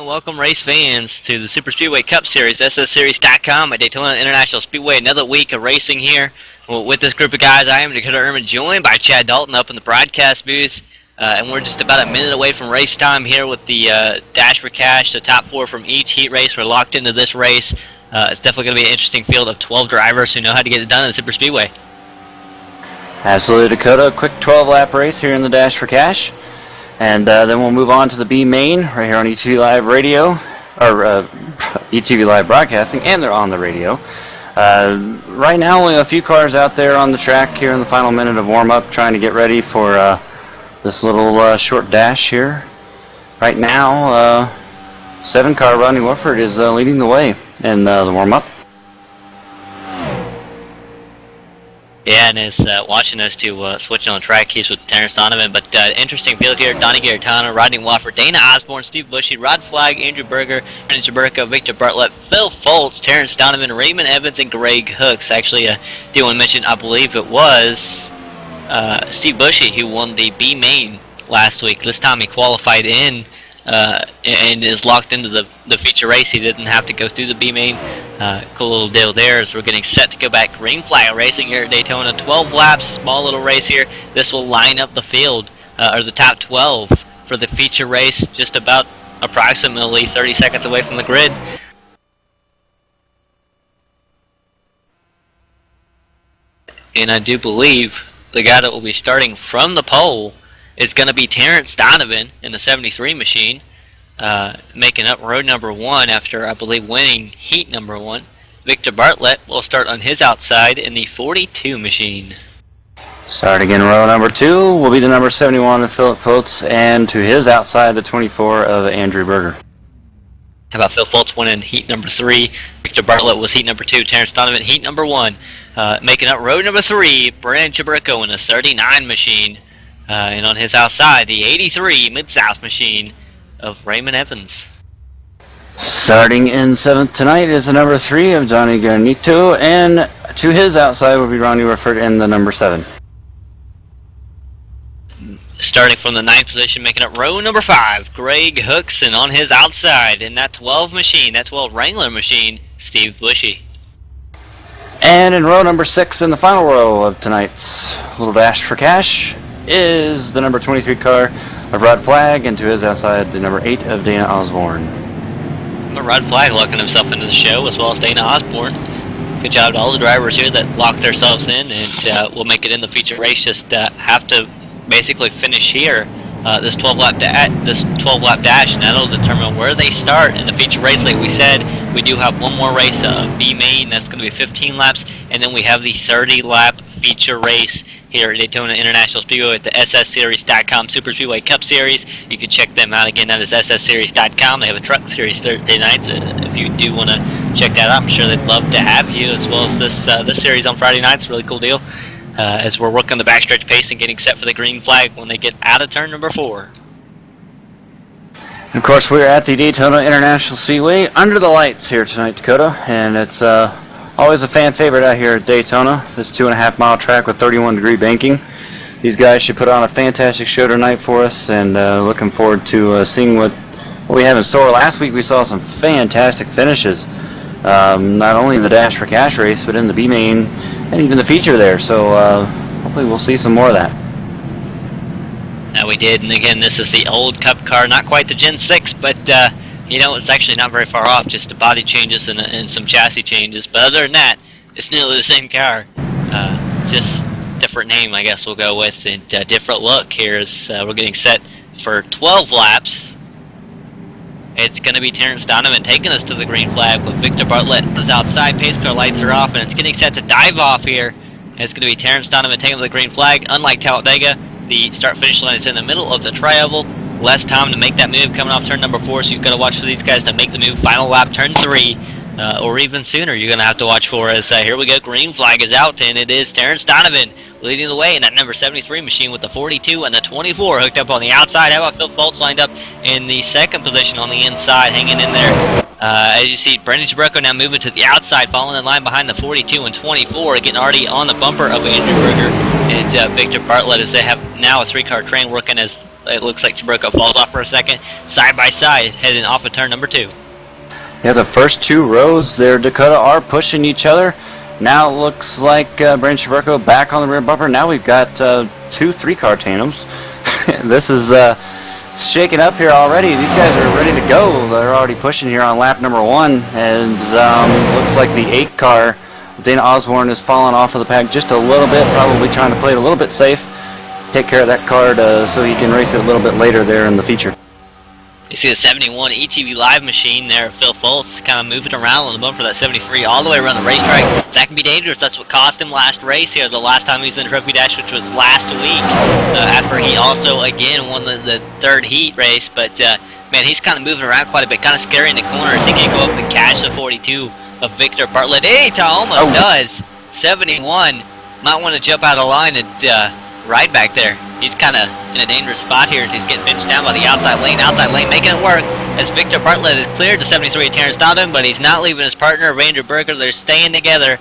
Welcome race fans to the Super Speedway Cup Series, SSCUP-Daytona at Daytona International Speedway. Another week of racing here. With this group of guys, I am Dakota Ehrman, joined by Chad Dalton up in the broadcast booth. And we're just about a minute away from race time here with the Dash for Cash. The top four from each heat race. We're locked into this race. It's definitely going to be an interesting field of 12 drivers who know how to get it done in the Super Speedway. Absolutely, Dakota. A quick 12-lap race here in the Dash for Cash. And then we'll move on to the B main right here on ETV Live Radio, or ETV Live Broadcasting, and they're on the radio. Right now, only a few cars out there on the track here in the final minute of warm-up, trying to get ready for this little short dash here. Right now, 7-car Rodney Wolford is leading the way in the warm-up. Yeah, and is watching us to switch on track keys with Terrence Donovan. But interesting field here: Donnie Garetano, Rodney Wofford, Dana Osborne, Steve Bushy, Rod Flagg, Andrew Berger, Brendan Jaberko, Victor Bartlett, Phil Foltz, Terrence Donovan, Raymond Evans, and Greg Hooks. Actually, I did want to mention, I believe it was Steve Bushy who won the B main last week. This time he qualified in and is locked into the feature race. He didn't have to go through the B main. Cool little deal there as we're getting set to go back green flag racing here at Daytona. 12 laps, small little race here. This will line up the field, or the top 12 for the feature race, just about approximately 30 seconds away from the grid. And I do believe the guy that will be starting from the pole is going to be Terrence Donovan in the 73 machine, making up road number 1 after, I believe, winning heat number 1. Victor Bartlett will start on his outside in the 42 machine. Starting in row number 2 will be the number 71 of Philip Foltz, and to his outside, the 24 of Andrew Berger. How about Phil Foltz winning heat number 3? Victor Bartlett was heat number 2. Terrence Donovan heat number 1. Making up road number 3, Brendan Jaberko in the 39 machine. And on his outside, the 83 Mid-South machine of Raymond Evans. Starting in 7th tonight is the number 3 of Johnny Garnito, and to his outside will be Ronnie Rufford in the number 7. Starting from the 9th position, making up row number 5, Greg Hooks, and on his outside in that 12 machine, that 12 Wrangler machine, Steve Bushy. And in row number 6, in the final row of tonight's little Dash for Cash, is the number 23 car of Rod Flagg, and to his outside, the number 8 of Dana Osborne. Rod Flagg locking himself into the show, as well as Dana Osborne. Good job to all the drivers here that locked themselves in, and will make it in the feature race. Just have to basically finish here this 12-lap dash, and that'll determine where they start in the feature race. Like we said, we do have one more race, B main. That's going to be 15 laps, and then we have the 30-lap feature race here at Daytona International Speedway at the SSCUP-Daytona Super Speedway Cup Series. You can check them out again. That is SSCUP-Daytona. They have a truck series Thursday nights. If you do want to check that out, I'm sure they'd love to have you, as well as this series on Friday nights. Really cool deal. As we're working the backstretch pace and getting set for the green flag when they get out of turn number 4. And of course, we're at the Daytona International Speedway under the lights here tonight, Dakota, and it's always a fan favorite out here at Daytona, this 2.5-mile track with 31-degree banking. These guys should put on a fantastic show tonight for us, and looking forward to seeing what we have in store. Last week we saw some fantastic finishes, not only in the Dash for Cash race, but in the B main and even the feature there. So hopefully we'll see some more of that. Now we did, and again, this is the old Cup car, not quite the Gen 6, but you know, it's actually not very far off, just the body changes and some chassis changes. But other than that, it's nearly the same car. Just different name, I guess we'll go with, and different look here as we're getting set for 12 laps. It's going to be Terrence Donovan taking us to the green flag with Victor Bartlett is outside. Pace car lights are off, and it's getting set to dive off here. And it's going to be Terrence Donovan taking the green flag. Unlike Talladega, the start-finish line is in the middle of the tri-oval. Less time to make that move coming off turn number 4, so you've got to watch for these guys to make the move. Final lap, turn 3, or even sooner, you're going to have to watch for as here we go. Green flag is out, and it is Terrence Donovan leading the way in that number 73 machine with the 42 and the 24 hooked up on the outside. How about Phil Foltz lined up in the 2nd position on the inside, hanging in there. As you see, Brendan Jaberko now moving to the outside, falling in line behind the 42 and 24, getting already on the bumper of Andrew Berger and Victor Bartlett, as they have now a 3-car train working as It looks like Chaburko falls off for a second. Side by side, heading off of turn number 2. Yeah, the first 2 rows there, Dakota, are pushing each other. Now it looks like Brandon Chaburko back on the rear bumper. Now we've got 2 3-car tandems. This is shaking up here already. These guys are ready to go. They're already pushing here on lap number 1. And looks like the 8-car, Dana Osborne, is falling off of the pack just a little bit, probably trying to play it a little bit safe. Take care of that car so he can race it a little bit later there in the feature. You see the 71 ETV Live machine there, Phil Foltz, kind of moving around on the bumper for that 73 all the way around the racetrack. That can be dangerous. That's what cost him last race here, the last time he was in the Trophy Dash, which was last week, after he also, again, won the 3rd heat race. But, man, he's kind of moving around quite a bit, kind of scary in the corners. He can go up and catch the 42 of Victor Bartlett. Hey, almost does. 71 might want to jump out of line and ride back there. He's kind of in a dangerous spot here as he's getting pinched down by the outside lane, making it work as Victor Bartlett is cleared to 73 Terrence Donovan, but he's not leaving his partner, Ranger Berger. They're staying together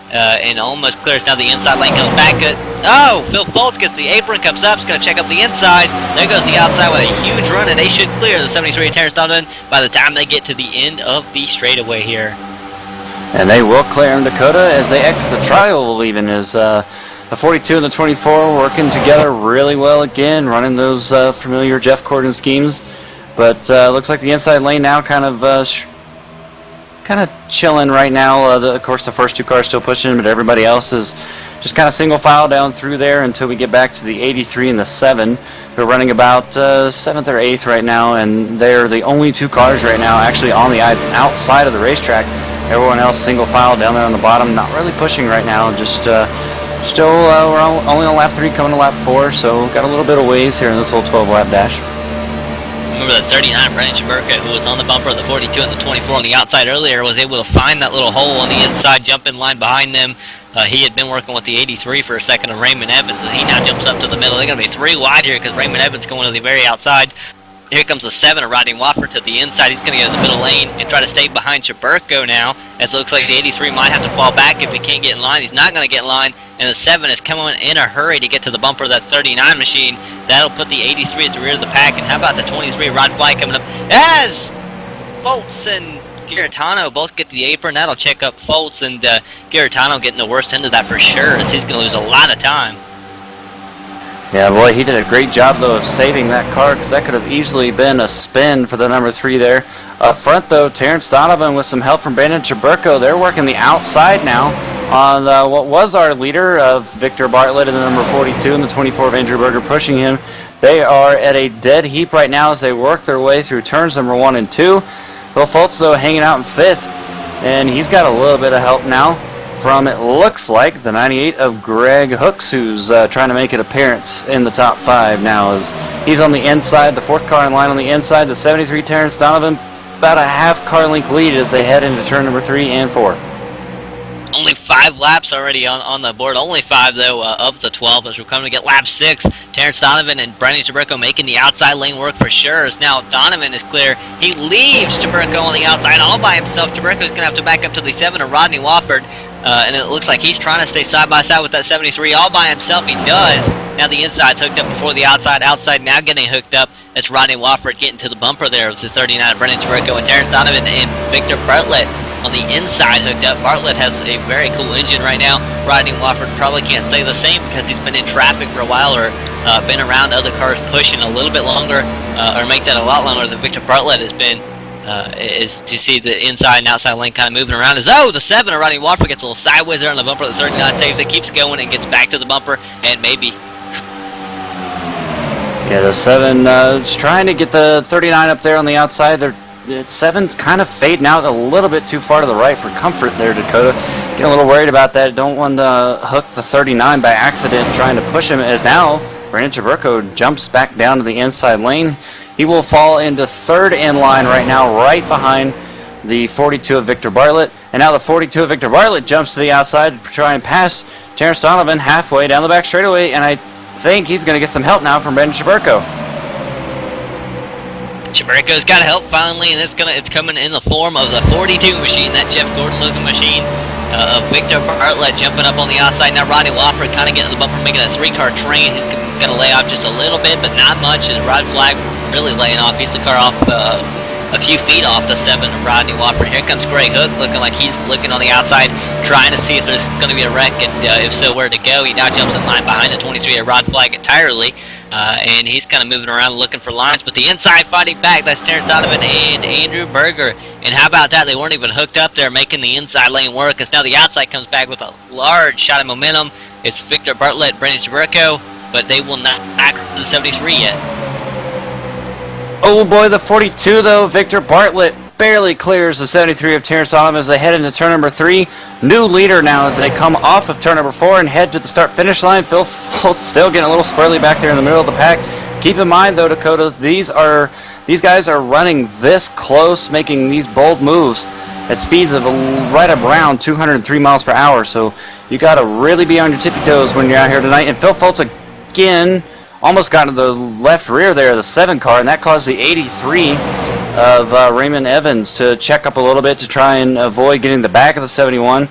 and almost clears. Now the inside lane comes back. Oh, Phil Foltz gets the apron, comes up, is going to check up the inside. There goes the outside with a huge run, and they should clear the 73 Terrence Donovan by the time they get to the end of the straightaway here. And they will clear him, Dakota, as they exit the trial even as the 42 and the 24 working together really well again, running those familiar Jeff Gordon schemes. But looks like the inside lane now kind of chilling right now. Of course, the first 2 cars still pushing, but everybody else is just kind of single file down through there until we get back to the 83 and the 7. They're running about 7th or 8th right now, and they're the only 2 cars right now actually on the outside of the racetrack. Everyone else single file down there on the bottom, not really pushing right now, just still we're only on lap 3 coming to lap 4, so got a little bit of ways here in this whole 12-lap dash. Remember the 39, Brandon Chaburko, who was on the bumper of the 42 and the 24 on the outside earlier, was able to find that little hole on the inside, jump in line behind them. He had been working with the 83 for a second of Raymond Evans, and he now jumps up to the middle. They're going to be 3 wide here because Raymond Evans going to the very outside. Here comes the 7 of Rodney Wofford to the inside. He's going to get in the middle lane and try to stay behind Chaburko now, as it looks like the 83 might have to fall back if he can't get in line. He's not going to get in line, and the 7 is coming in a hurry to get to the bumper of that 39 machine. That'll put the 83 at the rear of the pack, and how about the 23 Rod Fly coming up as Foltz and Garitano both get the apron. That'll check up Foltz, and Garitano getting the worst end of that for sure, as he's going to lose a lot of time. Yeah, boy, he did a great job, though, of saving that car, because that could have easily been a spin for the number 3 there. Up front, though, Terrence Donovan with some help from Brandon Chaburko. They're working the outside now on what was our leader of Victor Bartlett and the number 42 and the 24 of Andrew Berger pushing him. They are at a dead heap right now as they work their way through turns number 1 and 2. Phil Foltz, though, hanging out in 5th, and he's got a little bit of help now from, it looks like, the 98 of Greg Hooks, who's trying to make an appearance in the top 5 now. As he's on the inside, the 4th car in line on the inside, the 73 Terrence Donovan, about a half car length lead as they head into turn number 3 and 4. Only 5 laps already on the board. Only 5, though, of the 12 as we're coming to get lap 6. Terrence Donovan and Brandon Chaburko making the outside lane work for sure. As now Donovan is clear. He leaves Chaburko on the outside all by himself. Chaburko is going to have to back up to the 7 of Rodney Wofford. And it looks like he's trying to stay side by side with that 73 all by himself. He does. Now the inside's hooked up before the outside. Outside now getting hooked up. It's Rodney Wofford getting to the bumper there. It's the 39 of Brandon Chaburko and Terrence Donovan and Victor Bartlett on the inside hooked up. Bartlett has a very cool engine right now. Rodney Wofford probably can't say the same because he's been in traffic for a while or been around other cars pushing a little bit longer or make that a lot longer than Victor Bartlett has been. Is to see the inside and outside lane kind of moving around. As the 7 of Rodney Wofford gets a little sideways there on the bumper. The 39 saves it, keeps going, and gets back to the bumper, and maybe. Yeah, the 7 is trying to get the 39 up there on the outside. The 7's kind of fading out a little bit too far to the right for comfort there, Dakota. Getting a little worried about that. Don't want to hook the 39 by accident trying to push him, as now Brandon Chaburko jumps back down to the inside lane. He will fall into 3rd in line right now, right behind the 42 of Victor Bartlett. And now the 42 of Victor Bartlett jumps to the outside to try and pass Terrence Donovan halfway down the back straightaway. And I think he's going to get some help now from Brandon Chaburko. Chaburko's got help finally, and it's coming in the form of the 42 machine, that Jeff Gordon-looking machine of Victor Bartlett jumping up on the outside. Now Rodney Wofford kind of getting to the bumper, making a 3-car train. He's going to lay off just a little bit, but not much, as Rod Flag really laying off. He's the car off a few feet off the 7 of Rodney Wofford. Here comes Greg Hook, looking like he's looking on the outside, trying to see if there's going to be a wreck, and if so, where to go. He now jumps in line behind the 23 of Rod Flag entirely, and he's kind of moving around looking for lines, but the inside fighting back, that's Terrence Donovan and Andrew Berger. And how about that? They weren't even hooked up there, making the inside lane work, as now the outside comes back with a large shot of momentum. It's Victor Bartlett, Brandon Chaburko, but they will not back to the 73 yet. Oh boy, the 42 though, Victor Bartlett barely clears the 73 of Terrence Donovan as they head into turn number 3. New leader now as they come off of turn number 4 and head to the start-finish line. Phil Foltz still getting a little squirrely back there in the middle of the pack. Keep in mind though, Dakota, these guys are running this close, making these bold moves at speeds of right around 203 miles per hour. So you got to really be on your tippy toes when you're out here tonight. And Phil Foltz again almost got to the left rear there of the 7 car, and that caused the 83 of Raymond Evans to check up a little bit to try and avoid getting the back of the 71.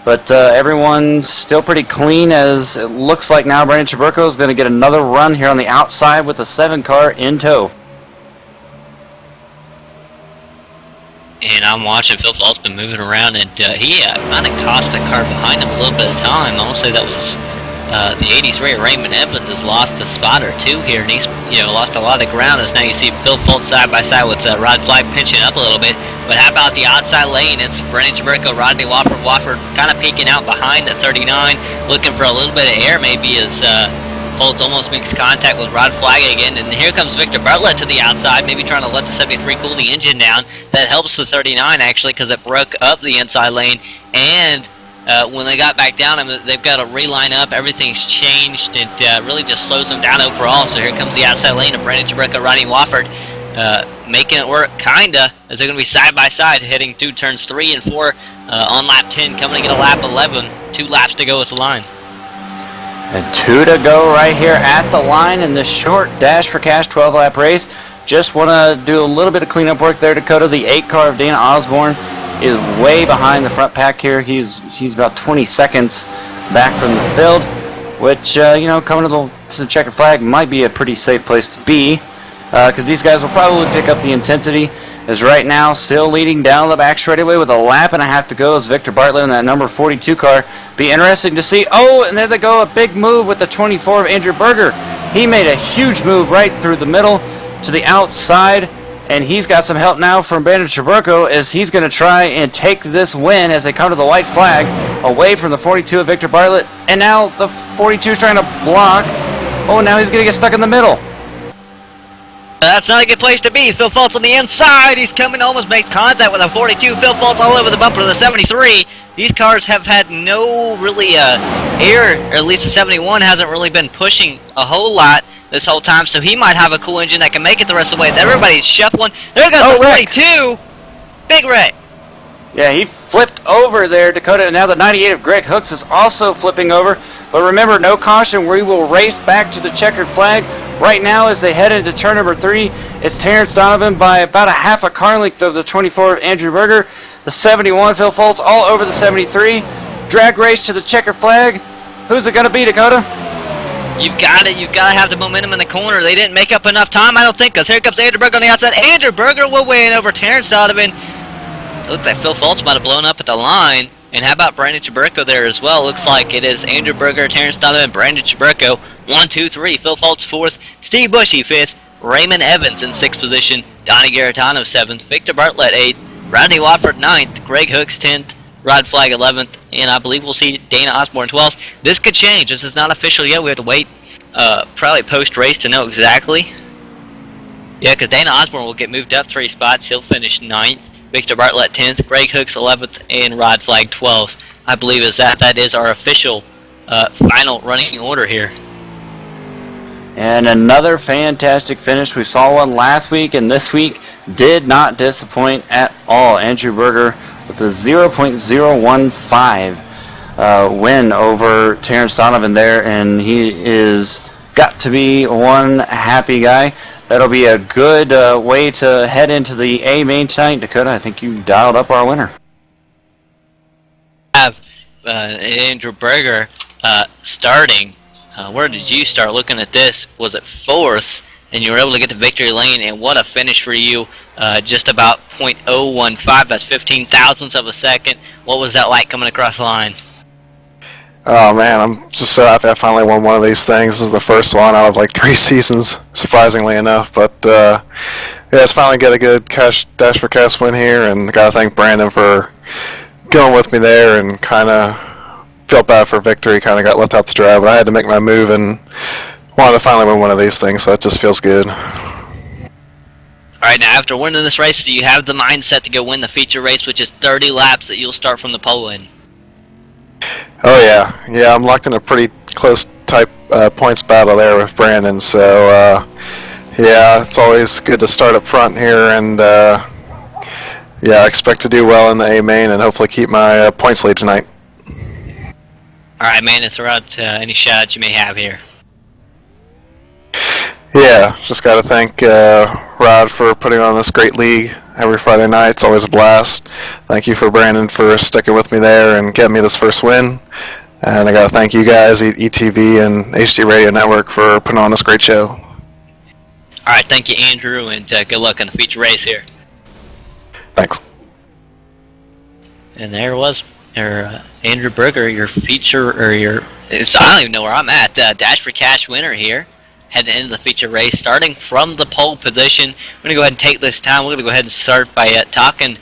But everyone's still pretty clean, as it looks like now Brandon Chaburko is going to get another run here on the outside with the 7 car in tow. And I'm watching Phil Foltz been moving around, and he kind of cost the car behind him a little bit of time. I want to say that was the 83 Raymond Evans has lost a spot or two here, and he's lost a lot of ground. As now you see Phil Foltz side by side with Rod Flag pinching up a little bit. But how about the outside lane? It's Brandon Chaburko, Rodney Wofford. Wofford kind of peeking out behind the 39, looking for a little bit of air maybe, as Foltz almost makes contact with Rod Flag again. And here comes Victor Bartlett to the outside, maybe trying to let the 73 cool the engine down. That helps the 39 actually, because it broke up the inside lane, and when they got back down, they've got to reline up. Everything's changed. It really just slows them down overall. So here comes the outside lane of Brandon Chaburko, Rodney Wofford, making it work, kinda, as they're going to be side by side heading through turns 3 and 4 on lap 10, coming to get a lap 11. 2 laps to go at the line. And 2 to go right here at the line in this short Dash for Cash 12-lap race. Just want to do a little bit of cleanup work there, Dakota. The 8 car of Dana Osborne is way behind the front pack here. He's about 20 seconds back from the field, which coming to the checkered flag might be a pretty safe place to be, because these guys will probably pick up the intensity. As right now, still leading down the back straightaway with a lap and a half to go, is Victor Bartlett in that number 42 car. Be interesting to see. Oh, and there they go, a big move with the 24 of Andrew Berger. He made a huge move right through the middle to the outside. And he's got some help now from Brandon Chaburko, as he's going to try and take this win as they come to the white flag away from the 42 of Victor Bartlett. And now the 42 is trying to block. Oh, now he's going to get stuck in the middle. That's not a good place to be. Phil Foltz on the inside. He's coming, almost makes contact with a 42. Phil Foltz all over the bumper of the 73. These cars have had no really air, or at least the 71 hasn't really been pushing a whole lot this whole time, so he might have a cool engine that can make it the rest of the way. Everybody's shuffling. There goes the 42. Big wreck. Yeah, he flipped over there, Dakota, and now the 98 of Greg Hooks is also flipping over. But remember, no caution. We will race back to the checkered flag. Right now, as they head into turn number 3, it's Terrence Donovan by about a half a car length of the 24 of Andrew Berger. The 71, Phil Foltz, all over the 73. Drag race to the checkered flag. Who's it going to be, Dakota? You've got to have the momentum in the corner. They didn't make up enough time, I don't think, because here comes Andrew Berger on the outside. Andrew Berger will win over Terrence Donovan. It looks like Phil Foltz might have blown up at the line. And how about Brandon Chaburko there as well? Looks like it is Andrew Berger, Terrence Donovan, Brandon Chaburko. 1, 2, 3. Phil Foltz 4th. Steve Bushy 5th. Raymond Evans in 6th position. Donnie Garitano 7th. Victor Bartlett 8th. Rodney Wofford 9th. Greg Hooks 10th. Rod Flag 11th. And I believe we'll see Dana Osborne 12th. This could change. This is not official yet. We have to wait probably post-race to know exactly. Yeah, because Dana Osborne will get moved up 3 spots. He'll finish 9th. Victor Bartlett 10th, Greg Hooks 11th, and Rod Flag 12th. I believe that is our official final running order here. And another fantastic finish. We saw one last week, and this week did not disappoint at all. Andrew Berger with a 0.015 win over Terrence Donovan there, and he is got to be one happy guy. That'll be a good way to head into the A main tonight, Dakota. I think you dialed up our winner. Have Andrew Berger starting Where did you start looking at this? Was it 4th? And you were able to get to victory lane, and what a finish for you. Just about .015, that's 15 thousandths of a second. What was that like coming across the line? Oh man, I'm just so happy I finally won one of these things. This is the first one out of like 3 seasons, surprisingly enough. But yeah, it's finally got a good dash for cash win here, and gotta thank Brandon for going with me there, and kind of felt bad for victory. Kind of got left out to dry, but I had to make my move and wanted to finally win one of these things, so that just feels good. Alright, now after winning this race, do you have the mindset to go win the feature race, which is 30 laps that you'll start from the pole in? Oh yeah, I'm locked in a pretty close type points battle there with Brandon, so yeah, it's always good to start up front here, and yeah, I expect to do well in the A main and hopefully keep my points lead tonight. Alright, man, and throw out any shout-outs you may have here. Yeah, just got to thank Rod for putting on this great league every Friday night. It's always a blast. Thank you for Brandon for sticking with me there and getting me this first win. And I got to thank you guys, ETV and HD Radio Network, for putting on this great show. Alright, thank you, Andrew, and good luck in the feature race here. Thanks. And there was your Andrew Berger, your feature, or your, I don't even know where I'm at, Dash for Cash winner here. Heading into the feature race, starting from the pole position. We're going to go ahead and take this time. We're going to go ahead and start by talking.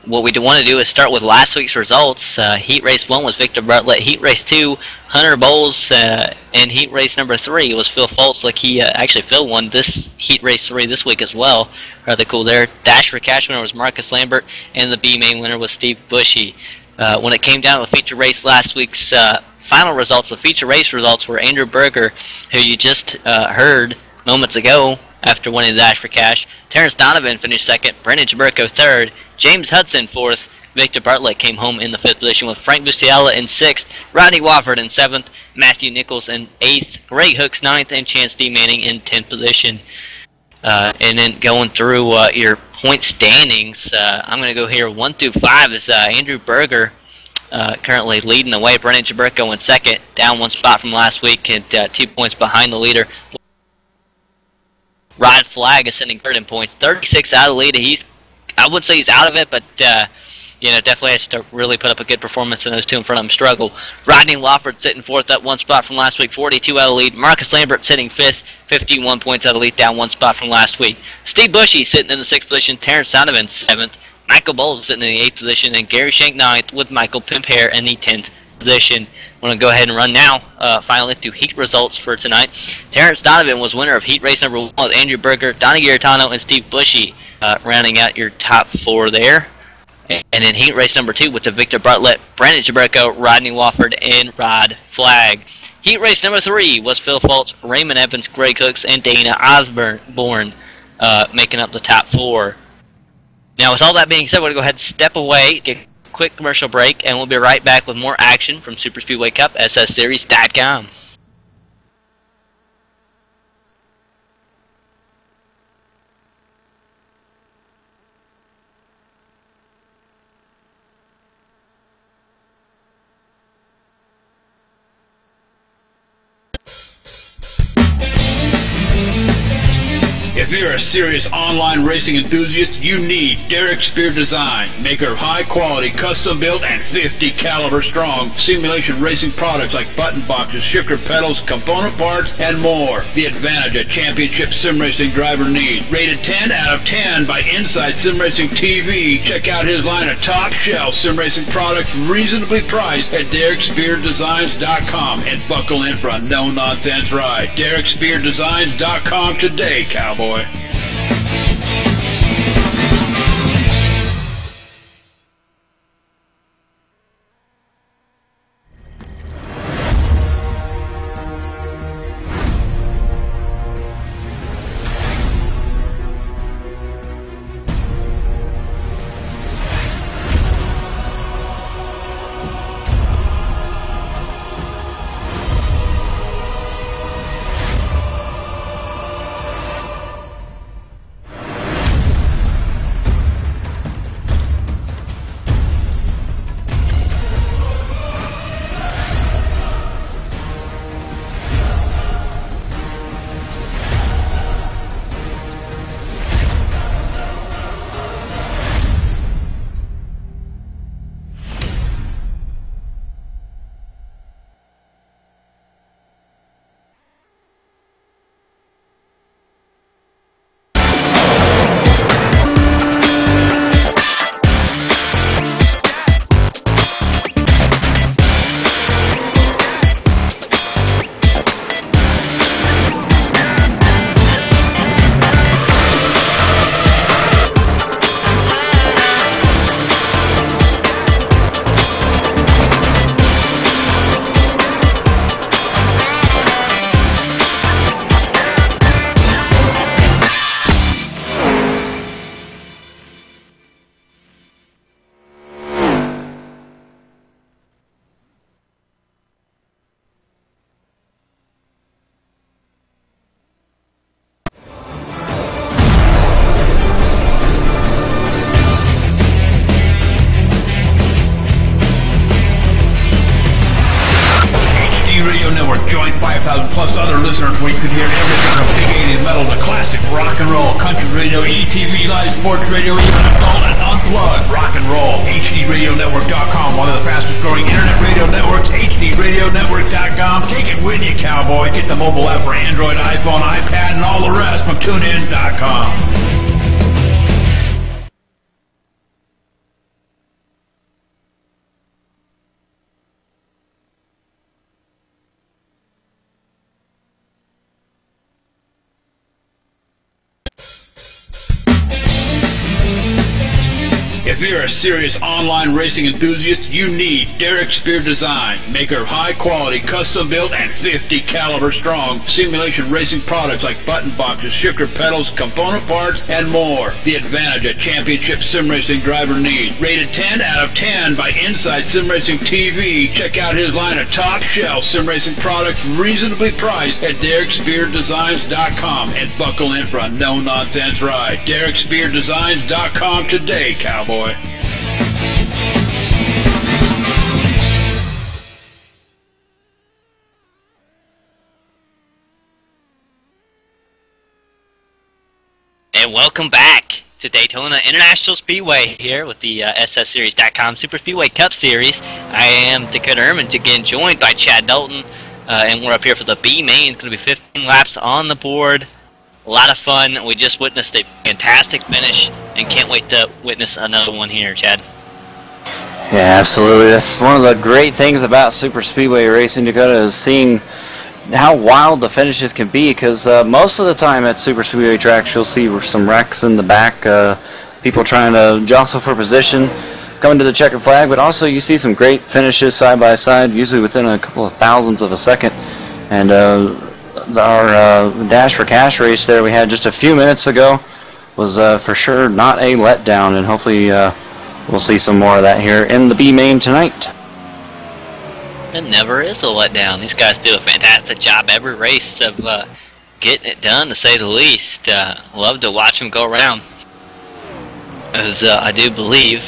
What we want to do is start with last week's results. Heat race 1 was Victor Bartlett. Heat race 2, Hunter Bowles. And heat race number 3 was Phil Foltz. Like actually Phil won this heat race 3 this week as well. Rather cool there. Dash for Cash winner was Marcus Lambert, and the B main winner was Steve Bushy. When it came down to the feature race last week's final results, the feature race results were Andrew Berger, who you just heard moments ago after winning the Dash for Cash. Terrence Donovan finished 2nd, Brendan Jaberko 3rd, James Hudson 4th, Victor Bartlett came home in the 5th position with Frank Bustiella in 6th, Rodney Wofford in 7th, Matthew Nichols in 8th, Greg Hooks 9th, and Chance D. Manning in 10th position. And then going through your point standings, I'm going to go here 1 through 5 is Andrew Berger. Currently leading the way. Brennan Jaberko in 2nd, down 1 spot from last week, and 2 points behind the leader. Rod Flagg is sitting 3rd in points, 36 out of the lead. I would say he's out of it, but you know, definitely has to really put up a good performance, and those 2 in front of him struggle. Rodney Wofford sitting 4th, up 1 spot from last week, 42 out of the lead. Marcus Lambert sitting 5th, 51 points out of the lead, down 1 spot from last week. Steve Bushy sitting in the 6th position, Terrence Donovan 7th. Michael Bowles sitting in the 8th position, and Gary Shank 9th, with Michael Pimpare in the 10th position. I'm going to go ahead and run now, finally, through heat results for tonight. Terrence Donovan was winner of heat race number 1 with Andrew Berger, Donnie Garitano, and Steve Bushy, rounding out your top 4 there. And in heat race number 2 with the Victor Bartlett, Brandon Jaberko, Rodney Wofford, and Rod Flagg. Heat race number 3 was Phil Foltz, Raymond Evans, Greg Hooks, and Dana Osborne, making up the top 4. Now, with all that being said, we're going to go ahead and step away, get a quick commercial break, and we'll be right back with more action from Super Speedway Cup, SSSeries.com. If you're a serious online racing enthusiast, you need Derek Spear Design, maker of high-quality, custom-built, and 50-caliber strong simulation racing products like button boxes, shifter pedals, component parts, and more. The advantage a championship sim racing driver needs. Rated 10 out of 10 by Inside Sim Racing TV. Check out his line of top-shelf sim racing products reasonably priced at DerekSpearDesigns.com, and buckle in for a no-nonsense ride. DerekSpearDesigns.com today, cowboy. 5,000 plus other listeners where you can hear everything from big 80s metal to classic rock and roll, country radio, ETV, live sports radio, even adult and unplugged rock and roll. HDRadioNetwork.com, one of the fastest growing internet radio networks, HDRadioNetwork.com. Take it with you, cowboy. Get the mobile app for Android, iPhone, iPad, and all the rest from TuneIn.com. If you're a serious online racing enthusiast, you need Derek Spear Design, maker of high-quality, custom-built, and 50 caliber strong simulation racing products like button boxes, shifter pedals, component parts, and more. The advantage a championship sim racing driver needs. Rated 10 out of 10 by Inside Sim Racing TV. Check out his line of top-shelf sim racing products reasonably priced at DerekSpearDesigns.com and buckle in for a no-nonsense ride. DerekSpearDesigns.com today, cowboy. And welcome back to Daytona International Speedway here with the SSSeries.com Super Speedway Cup Series. I am Dakota Ehrman, again joined by Chad Dalton, and we're up here for the B main. It's going to be 15 laps on the board. A lot of fun. We just witnessed a fantastic finish and can't wait to witness another one here, Chad. Yeah, absolutely. That's one of the great things about Super Speedway racing, Dakota, is seeing how wild the finishes can be, because most of the time at Super Speedway tracks you'll see some wrecks in the back, people trying to jostle for position, coming to the checkered flag, but also you see some great finishes side by side, usually within a couple of thousandths of a second. And our Dash for Cash race there we had just a few minutes ago was for sure not a letdown, and hopefully we'll see some more of that here in the B main tonight. It never is a letdown. These guys do a fantastic job every race of getting it done, to say the least. Love to watch them go around. As I do believe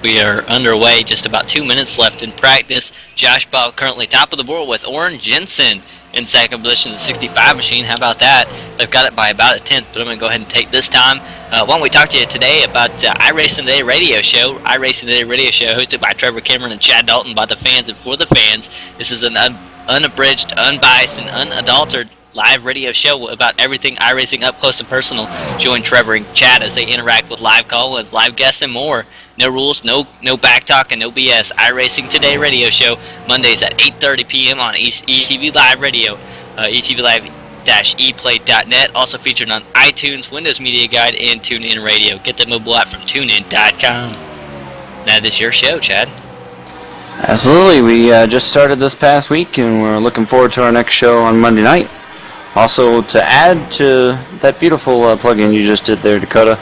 we are underway, just about 2 minutes left in practice. Josh Ball currently top of the board with Oren Jensen in second position, the 65 machine. How about that? They've got it by about a tenth, but I'm going to go ahead and take this time. Why don't we talk to you today about iRacing Today radio show. iRacing Today radio show hosted by Trevor Cameron and Chad Dalton, by the fans and for the fans. This is an unabridged, unbiased, and unadulterated live radio show about everything iRacing up close and personal. Join Trevor and Chad as they interact with live call, with live guests, and more. No rules, no back talk, and no BS. iRacing Today radio show, Mondays at 8:30 p.m. on ETV Live Radio, ETVLive-eplay.net. Also featured on iTunes, Windows Media Guide, and TuneIn Radio. Get the mobile app from TuneIn.com. That is your show, Chad. Absolutely. We just started this past week, and we're looking forward to our next show on Monday night. Also, to add to that beautiful plug-in you just did there, Dakota,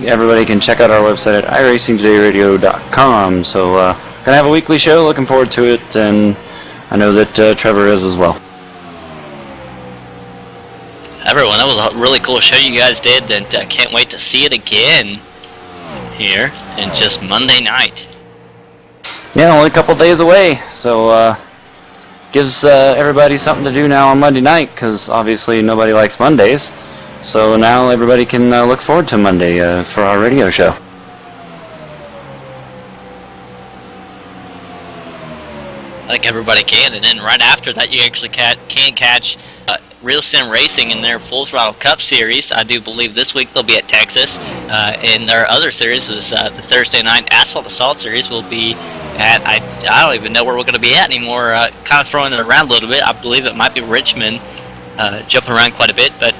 everybody can check out our website at iRacingTodayRadio.com. So, gonna have a weekly show. Looking forward to it, and I know that Trevor is as well. Everyone, that was a really cool show you guys did, and can't wait to see it again here in just Monday night. Yeah, only a couple days away, so gives everybody something to do now on Monday night, because obviously nobody likes Mondays. So now everybody can look forward to Monday for our radio show. I think everybody can, and then right after that you actually can catch Real Sim Racing in their Full Throttle Cup Series. I do believe this week they'll be at Texas. And their other series is the Thursday night Asphalt Assault Series will be at, I don't even know where we're going to be at anymore, kind of throwing it around a little bit. I believe it might be Richmond, jumping around quite a bit, but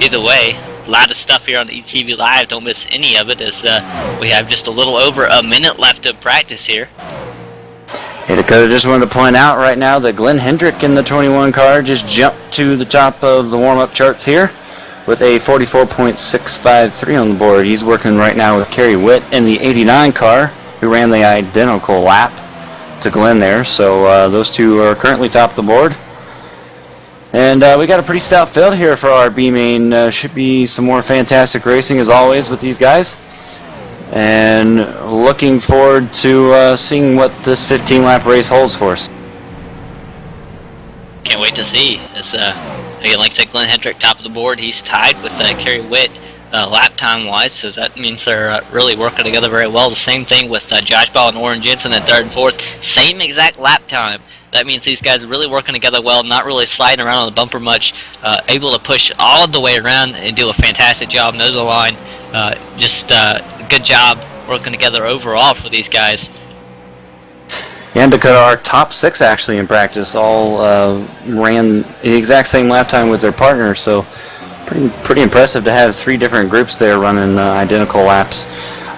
either way, a lot of stuff here on ETV Live. Don't miss any of it, as we have just a little over a minute left of practice here. Hey, Dakota, just wanted to point out right now that Glenn Hendrick in the 21 car just jumped to the top of the warm-up charts here with a 44.653 on the board. He's working right now with Kerry Witt in the 89 car, who ran the identical lap to Glenn there. So those two are currently top of the board. And we got a pretty stout field here for our B main. Should be some more fantastic racing as always with these guys. And looking forward to seeing what this 15-lap race holds for us. Can't wait to see. As, again, like I said, Glenn Hendrick, top of the board. He's tied with Kerry Witt lap time-wise, so that means they're really working together very well. The same thing with Josh Ball and Orrin Jensen in 3rd and 4th. Same exact lap time. That means these guys are really working together well, not really sliding around on the bumper much, able to push all the way around and do a fantastic job, nose of the line. Just good job working together overall for these guys. And Dakota, our top 6 actually in practice all ran the exact same lap time with their partners, so pretty impressive to have 3 different groups there running identical laps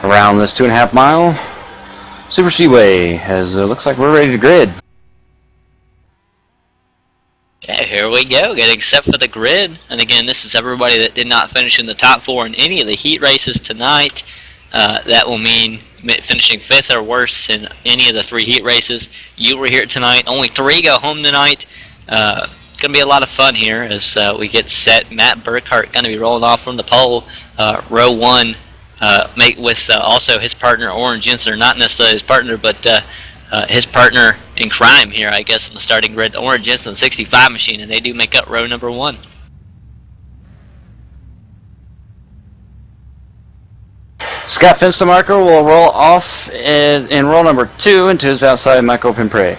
around this 2.5 mile super speedway. As it looks like we're ready to grid. Okay, here we go, getting set for the grid. And again, this is everybody that did not finish in the top 4 in any of the heat races tonight. That will mean finishing 5th or worse in any of the 3 heat races. You were here tonight. Only 3 go home tonight. It's going to be a lot of fun here as we get set. Matt Burkhart going to be rolling off from the pole. Row 1 with also his partner, Orrin Jensen, or not necessarily his partner, but his partner in crime here, I guess, in the starting grid. Orrin Jensen, 65 machine, and they do make up row number 1. Scott Finstermarker will roll off in roll number 2 into his outside Michael Pimpre.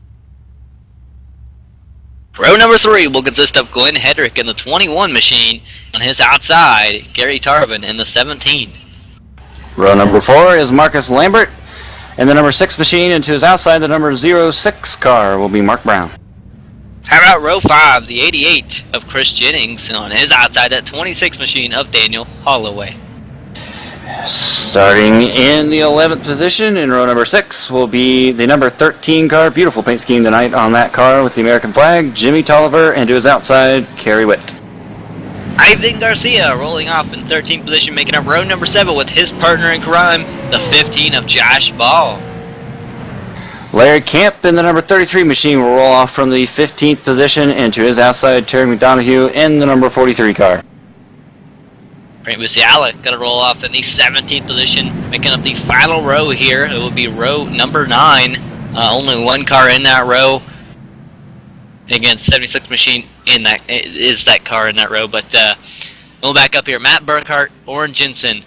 Row number 3 will consist of Glenn Hedrick in the 21 machine, on his outside Gary Tarvin in the 17. Row number 4 is Marcus Lambert, and the number 6 machine into his outside the number 06 car will be Mark Brown. How about row 5, the 88 of Chris Jennings, and on his outside that 26 machine of Daniel Holloway. Starting in the 11th position in row number 6 will be the number 13 car. Beautiful paint scheme tonight on that car with the American flag. Jimmy Tolliver, and to his outside, Kerry Witt. Ivan Garcia rolling off in 13th position, making up row number 7 with his partner in crime, the 15 of Josh Ball. Larry Camp in the number 33 machine will roll off from the 15th position, and to his outside, Terry McDonough in the number 43 car. Frank Musiala going to roll off in the 17th position, making up the final row here. It will be row number 9. Only 1 car in that row. Again, 76 machine in that is that car in that row. But we'll back up here. Matt Burkhart, Orrin Jensen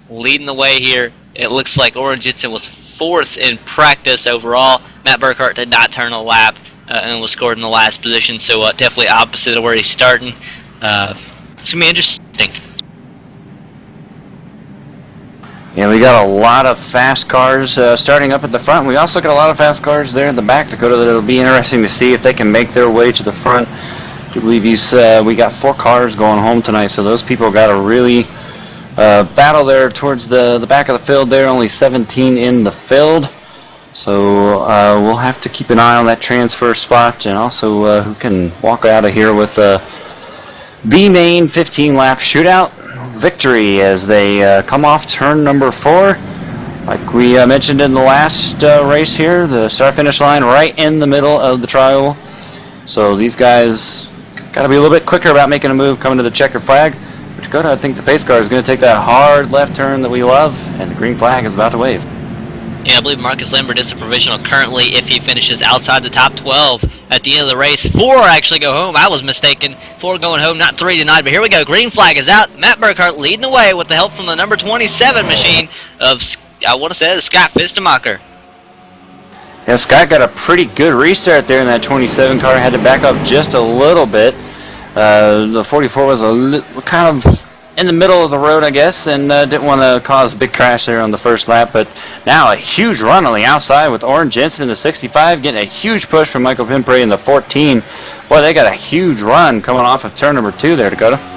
leading the way here. It looks like Orrin Jensen was 4th in practice overall. Matt Burkhart did not turn a lap and was scored in the last position. So definitely opposite of where he's starting. It's going to be interesting. And we got a lot of fast cars starting up at the front. We also got a lot of fast cars there in the back, Dakota, that it'll be interesting to see if they can make their way to the front. I believe we got 4 cars going home tonight, so those people got to really battle there towards the back of the field there. Only 17 in the field. So we'll have to keep an eye on that transfer spot, and also who can walk out of here with a B-main 15-lap shootout victory as they come off turn number 4. Like we mentioned in the last race here, the start-finish line right in the middle of the trial. So these guys got to be a little bit quicker about making a move coming to the checkered flag. But Dakota, I think the pace car is going to take that hard left turn that we love, and the green flag is about to wave. Yeah, I believe Marcus Lambert is a provisional currently if he finishes outside the top 12 at the end of the race. 4 actually go home. I was mistaken. 4 going home, not 3 tonight. But here we go. Green flag is out. Matt Burkhart leading the way with the help from the number 27 machine of, I want to say, Scott Finstermarker. Yeah, Scott got a pretty good restart there in that 27 car. Had to back up just a little bit. The 44 was kind of in the middle of the road, I guess, and didn't want to cause a big crash there on the first lap. But now a huge run on the outside with Orrin Jensen in the 65, getting a huge push from Michael Pimpre in the 14. Boy, they got a huge run coming off of turn number 2 there, Dakota.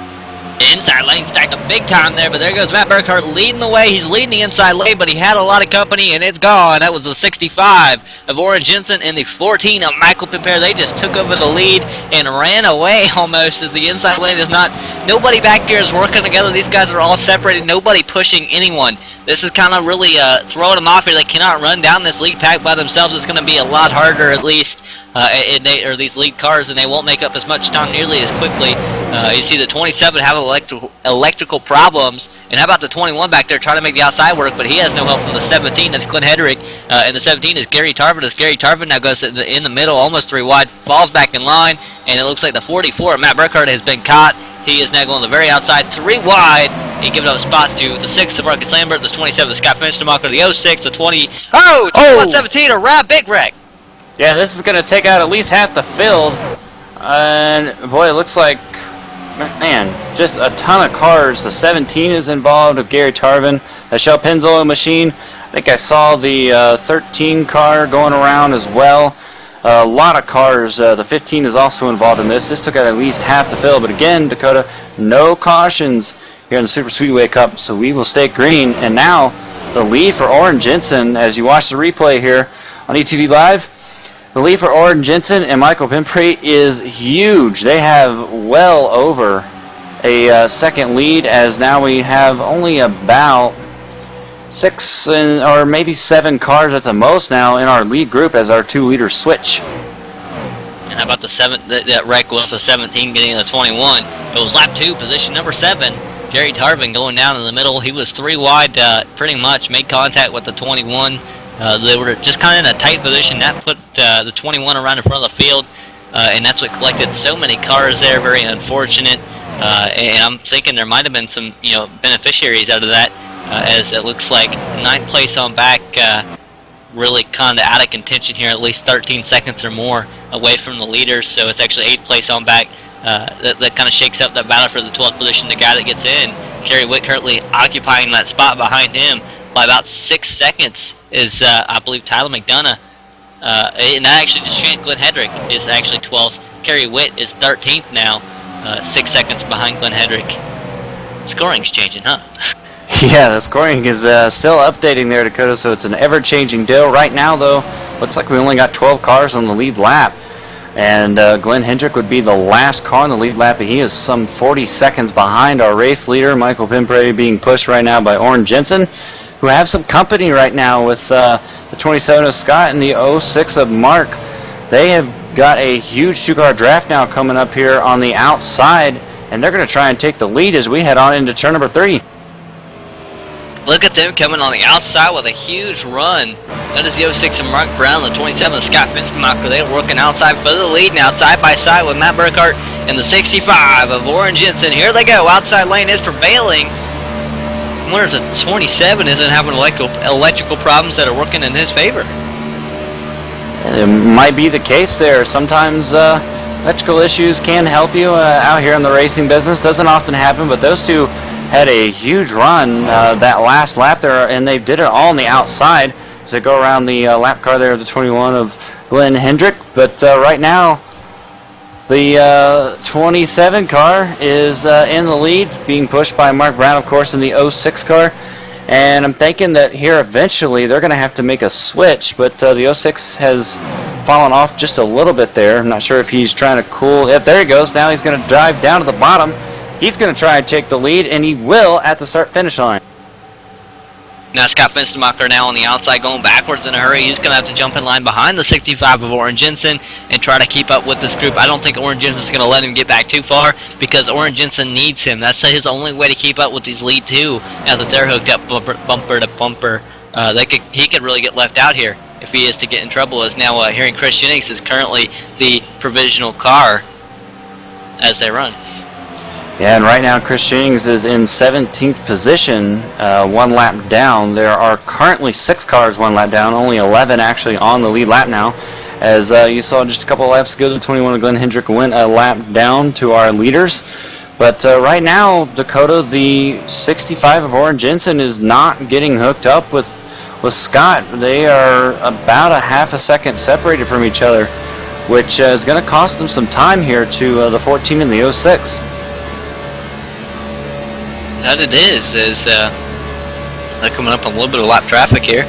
Inside lane stacked up big time there, but there goes Matt Burkhart leading the way. He's leading the inside lane, but he had a lot of company, and it's gone. That was the 65 of Orrin Jensen and the 14 of Michael Pimpre. They just took over the lead and ran away almost as the inside lane is not... Nobody back here is working together. These guys are all separated. Nobody pushing anyone. This is kind of really throwing them off here. They cannot run down this lead pack by themselves. It's going to be a lot harder, at least, these lead cars, and they won't make up as much time nearly as quickly You see the 27 have electrical problems, and how about the 21 back there trying to make the outside work, but he has no help from the 17. That's Glenn Hedrick, and the 17 is Gary Tarvin. As Gary Tarvin now goes in the middle, almost 3 wide, falls back in line, and it looks like the 44, Matt Burkhardt, has been caught. He is now going the very outside, 3 wide, and giving up spots to the 6 of Marcus Lambert, the 27 of Scott Finstermacher, the 06, the 20, 21-17, a big wreck. Yeah, this is going to take out at least half the field, and boy, it looks like, man, just a ton of cars. The 17 is involved with Gary Tarvin, the Shell Pennzoil machine. I think I saw the 13 car going around as well. A lot of cars. The 15 is also involved in this. This took out at least half the field, but again, Dakota, no cautions here in the Super Speedway Cup, so we will stay green. And now the lead for Orrin Jensen, as you watch the replay here on ETV Live, the lead for Orrin Jensen and Michael Pimpre is huge. They have well over a second lead, as now we have only about 6 or maybe 7 cars at the most now in our lead group as our 2 leaders switch. And how about the 7? That wreck was the 17 getting the 21. It was lap 2, position number 7. Gary Tarvin going down in the middle. He was 3 wide, pretty much made contact with the 21. They were just kind of in a tight position. That put the 21 around in front of the field, and that's what collected so many cars there. Very unfortunate. And I'm thinking there might have been some, beneficiaries out of that, as it looks like 9th place on back, really kind of out of contention here, at least 13 seconds or more away from the leaders. So it's actually 8th place on back. That kind of shakes up that battle for the 12th position. The guy that gets in, Kerry Witt, currently occupying that spot behind him by about 6 seconds is, I believe, Tyler McDonough. And that actually just changed. Glenn Hedrick is actually 12th. Kerry Witt is 13th now, 6 seconds behind Glenn Hedrick. Scoring's changing, huh? Yeah, the scoring is still updating there, Dakota, so it's an ever-changing deal. Right now, though, looks like we only got 12 cars on the lead lap. And Glenn Hendrick would be the last car on the lead lap. He is some 40 seconds behind our race leader, Michael Pimpre, being pushed right now by Orrin Jensen, who have some company right now with the 27 of Scott and the 06 of Mark. They have got a huge 2-car draft now coming up here on the outside, and they're going to try and take the lead as we head on into turn number 3. Look at them coming on the outside with a huge run. That is the 06 of Mark Brown, the 27 of Scott Finstermacher. They are working outside for the lead now, side by side with Matt Burkhardt and the 65 of Orrin Jensen. Here they go. Outside lane is prevailing. I wonder if the 27 isn't having electrical problems that are working in his favor. It might be the case there. Sometimes electrical issues can help you out here in the racing business. Doesn't often happen, but those two had a huge run that last lap there, and they did it all on the outside as they go around the lap car there, the 21 of Glenn Hendrick. But right now, the 27 car is in the lead, being pushed by Mark Brown, of course, in the 06 car. And I'm thinking that here eventually they're going to have to make a switch, but the 06 has fallen off just a little bit there. I'm not sure if he's trying to cool. Yep, there he goes. Now he's going to drive down to the bottom. He's going to try and take the lead, and he will at the start-finish line. Now Scott Finstermacher now on the outside going backwards in a hurry. He's going to have to jump in line behind the 65 of Orrin Jensen and try to keep up with this group. I don't think Orrin Jensen's going to let him get back too far because Orrin Jensen needs him. That's his only way to keep up with these lead 2 now that they're hooked up bumper to bumper. He could really get left out here if he is to get in trouble, as now hearing Chris Jennings is currently the provisional car as they run. Yeah, and right now Chris Jennings is in 17th position, 1 lap down. There are currently 6 cars 1 lap down, only 11 actually on the lead lap now. As you saw just a couple of laps ago, the 21 of Glenn Hendrick went a lap down to our leaders. But right now, Dakota, the 65 of Orrin Jensen is not getting hooked up with Scott. They are about a half a second separated from each other, which is going to cost them some time here to the 14 and the 06. That it is they're coming up on a little bit of lap traffic here.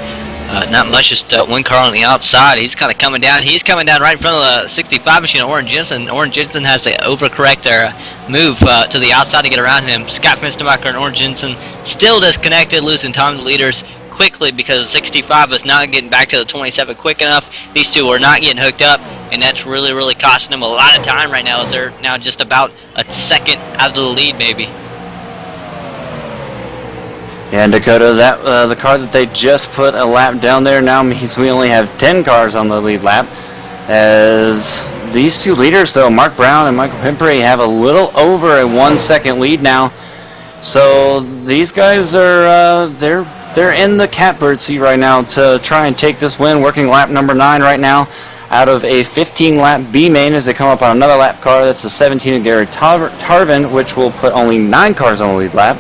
Not much, just 1 car on the outside. He's kind of coming down. He's coming down right in front of the 65 machine of Orrin Jensen. Orrin Jensen has to overcorrect their move to the outside to get around him. Scott Finstermacher and Orrin Jensen still disconnected, losing time to leaders quickly because the 65 is not getting back to the 27 quick enough. These two are not getting hooked up. and that's really, really costing them a lot of time right now, as they're now just about a second out of the lead, maybe. Yeah, and Dakota, that the car that they just put a lap down there now means we only have 10 cars on the lead lap. As these two leaders, though, Mark Brown and Michael Pimperi, have a little over a 1 second lead now. So these guys are they're in the catbird seat right now to try and take this win, working lap number 9 right now out of a 15-lap B main as they come up on another lap car. That's the 17 of Gary Tarvin, which will put only 9 cars on the lead lap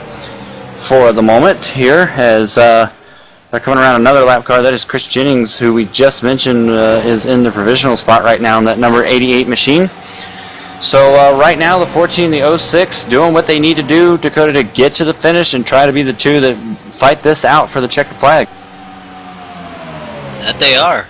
for the moment here, as they're coming around another lap car. That is Chris Jennings, who we just mentioned is in the provisional spot right now in that number 88 machine. So right now the 14, the 06, doing what they need to do, Dakota, to get to the finish and try to be the two that fight this out for the checkered flag. That they are.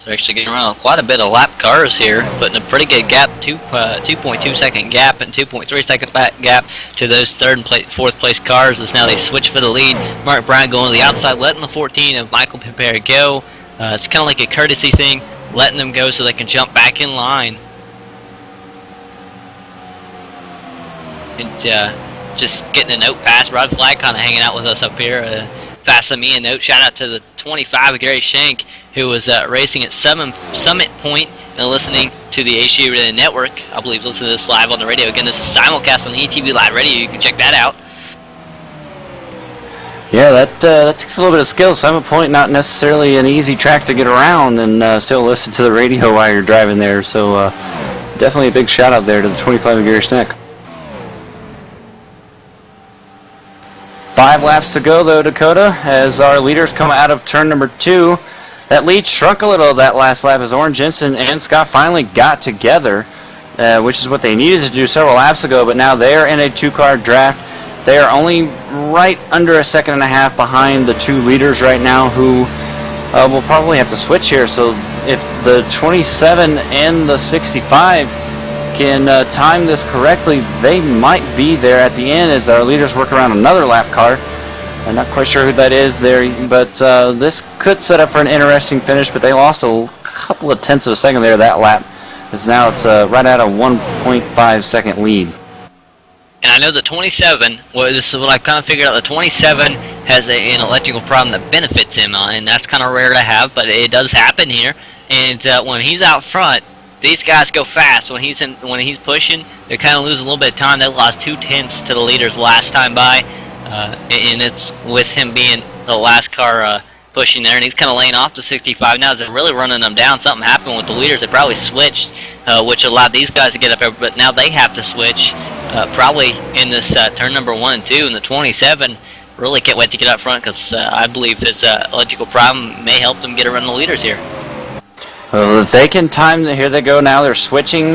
They're actually getting around quite a bit of lap cars here, putting a pretty good gap, 2.2 second gap and 2.3 second gap to those third and fourth place cars, as now they switch for the lead. Mark Brown going to the outside, letting the 14 of Michael Pimperi go. It's kind of like a courtesy thing, letting them go so they can jump back in line. And just getting a note pass. Rod Flag kind of hanging out with us up here. Passing me a note. Shout out to the 25 of Gary Shank, who was racing at Summit Point and listening to the HG Radio Network. I believe listening to this live on the radio. Again, this is simulcast on the ETV Live Radio. You can check that out. Yeah, that takes a little bit of skill. Summit Point, not necessarily an easy track to get around, and still listen to the radio while you're driving there. So definitely a big shout out there to the 25 of Gary Shank. 5 laps to go, though, Dakota, as our leaders come out of turn number 2. That lead shrunk a little that last lap as Oren Jensen and Scott finally got together, which is what they needed to do several laps ago, but now they're in a 2-car draft. They are only right under a second and a half behind the 2 leaders right now, who will probably have to switch here. So if the 27 and the 65 can time this correctly, they might be there at the end as our leaders work around another lap car. I'm not quite sure who that is there, but this could set up for an interesting finish, but they lost a couple of tenths of a second there that lap, as now it's right at a 1.5 second lead. And I know the 27, well, this is what I kind of figured out, the 27 has an electrical problem that benefits him, and that's kind of rare to have, but it does happen here. And when he's out front, these guys go fast. When he's pushing, they kind of lose a little bit of time. They lost 2 tenths to the leaders last time by, and it's with him being the last car pushing there, and he's kind of laying off the 65 now as they're really running them down. Something happened with the leaders. They probably switched, which allowed these guys to get up there, but now they have to switch probably in this turn number 1 and 2, and the 27 really can't wait to get up front, because I believe this electrical problem may help them get around the leaders here. Well, if they can time, here they go now, they're switching.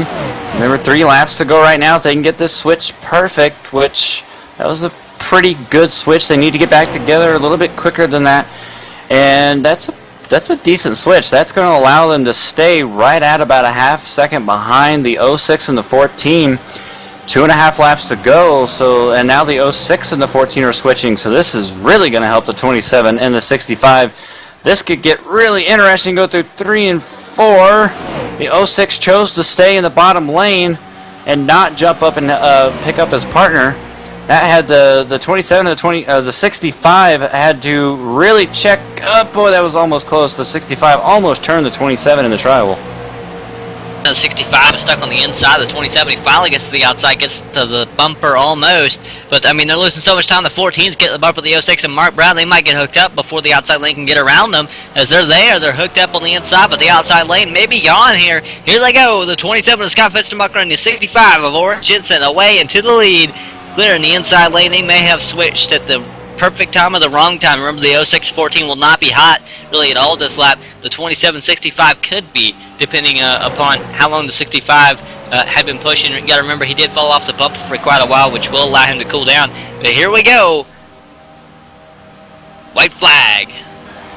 Remember, 3 laps to go right now. If they can get this switch perfect, which that was a pretty good switch, they need to get back together a little bit quicker than that. And that's a decent switch. That's going to allow them to stay right at about a half second behind the 06 and the 14. 2.5 laps to go, so, and now the 06 and the 14 are switching, so this is really going to help the 27 and the 65. This could get really interesting, go through 3 and 4. The 06 chose to stay in the bottom lane and not jump up and pick up his partner. That had the 27 and the 65 had to really check up. Boy, that was almost close. The 65 almost turned the 27 in the trial. The 65 is stuck on the inside. The 27, he finally gets to the outside, gets to the bumper almost. But, I mean, they're losing so much time. The 14's getting the bumper of the 06 and Mark Brown. They might get hooked up before the outside lane can get around them. As they're there, they're hooked up on the inside, but the outside lane may be gone here. Here they go. The 27 of Scott Fitzenbuckler and the 65 of Oren Jensen away into the lead. Clear in the inside lane. They may have switched at the perfect time or the wrong time. Remember, the 06-14 will not be hot really at all this lap. The 27-65 could be, depending upon how long the 65 had been pushing. You got to remember, he did fall off the bumper for quite a while, which will allow him to cool down. But here we go. White flag.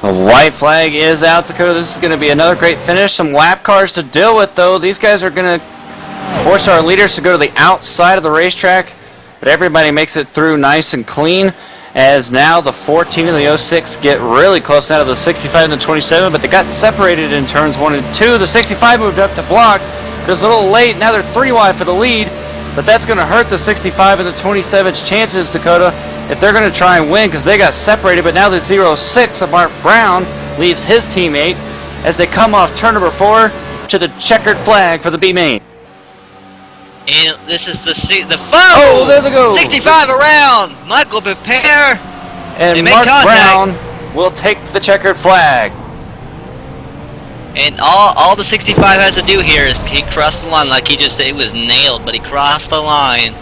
The white flag is out, Dakota. This is going to be another great finish. Some lap cars to deal with, though. These guys are going to force our leaders to go to the outside of the racetrack, but everybody makes it through nice and clean. as now the 14 and the 06 get really close now to the 65 and the 27, but they got separated in turns 1 and 2. The 65 moved up to block. It was a little late. Now they're 3 wide for the lead, but that's going to hurt the 65 and the 27's chances, Dakota, if they're going to try and win, because they got separated. But now the 06 of Mark Brown leaves his teammate as they come off turn number 4 to the checkered flag for the B main. And this is the Oh, there they go. 65 around. Michael, prepare. And Mark Brown will take the checkered flag. And all the 65 has to do here is he crossed the line, like he just said. It was nailed, but he crossed the line.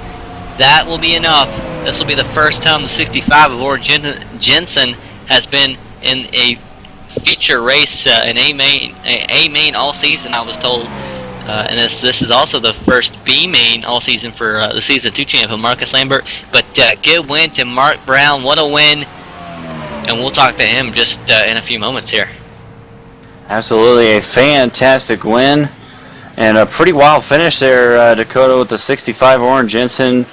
That will be enough. This will be the first time the 65 of Laura Jensen has been in a feature race in A main all season, I was told. And this is also the first B main all season for the season 2 champion Marcus Lambert. But good win to Mark Brown. What a win! And we'll talk to him just in a few moments here. Absolutely a fantastic win, and a pretty wild finish there, Dakota, with the 65. Oren Jensen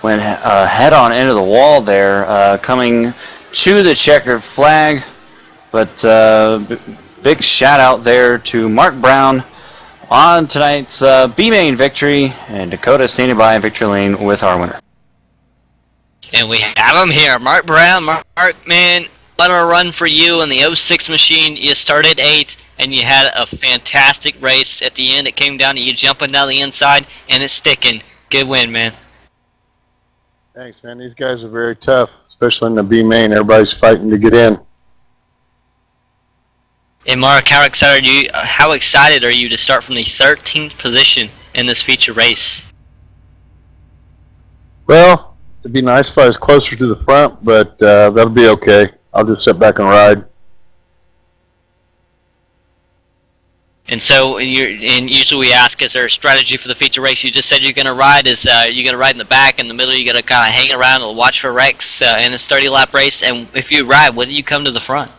went head on into the wall there, coming to the checkered flag. But big shout out there to Mark Brown on tonight's B main victory, and Dakota standing by in victory lane with our winner. And we have him here, Mark Brown. Mark, man, let him run for you in the 06 machine. You started 8th, and you had a fantastic race. At the end, it came down to you jumping down the inside, and it's sticking. Good win, man. Thanks, man. These guys are very tough, especially in the B main. Everybody's fighting to get in. And Mark, how excited are you to start from the 13th position in this feature race? Well, it'd be nice if I was closer to the front, but that'll be okay. I'll just sit back and ride. And so, usually we ask, is there a strategy for the feature race? You just said you're going to ride. You're going to ride in the back, in the middle. You're going to kind of hang around and watch for wrecks in this 30-lap race. And if you ride, when do you come to the front?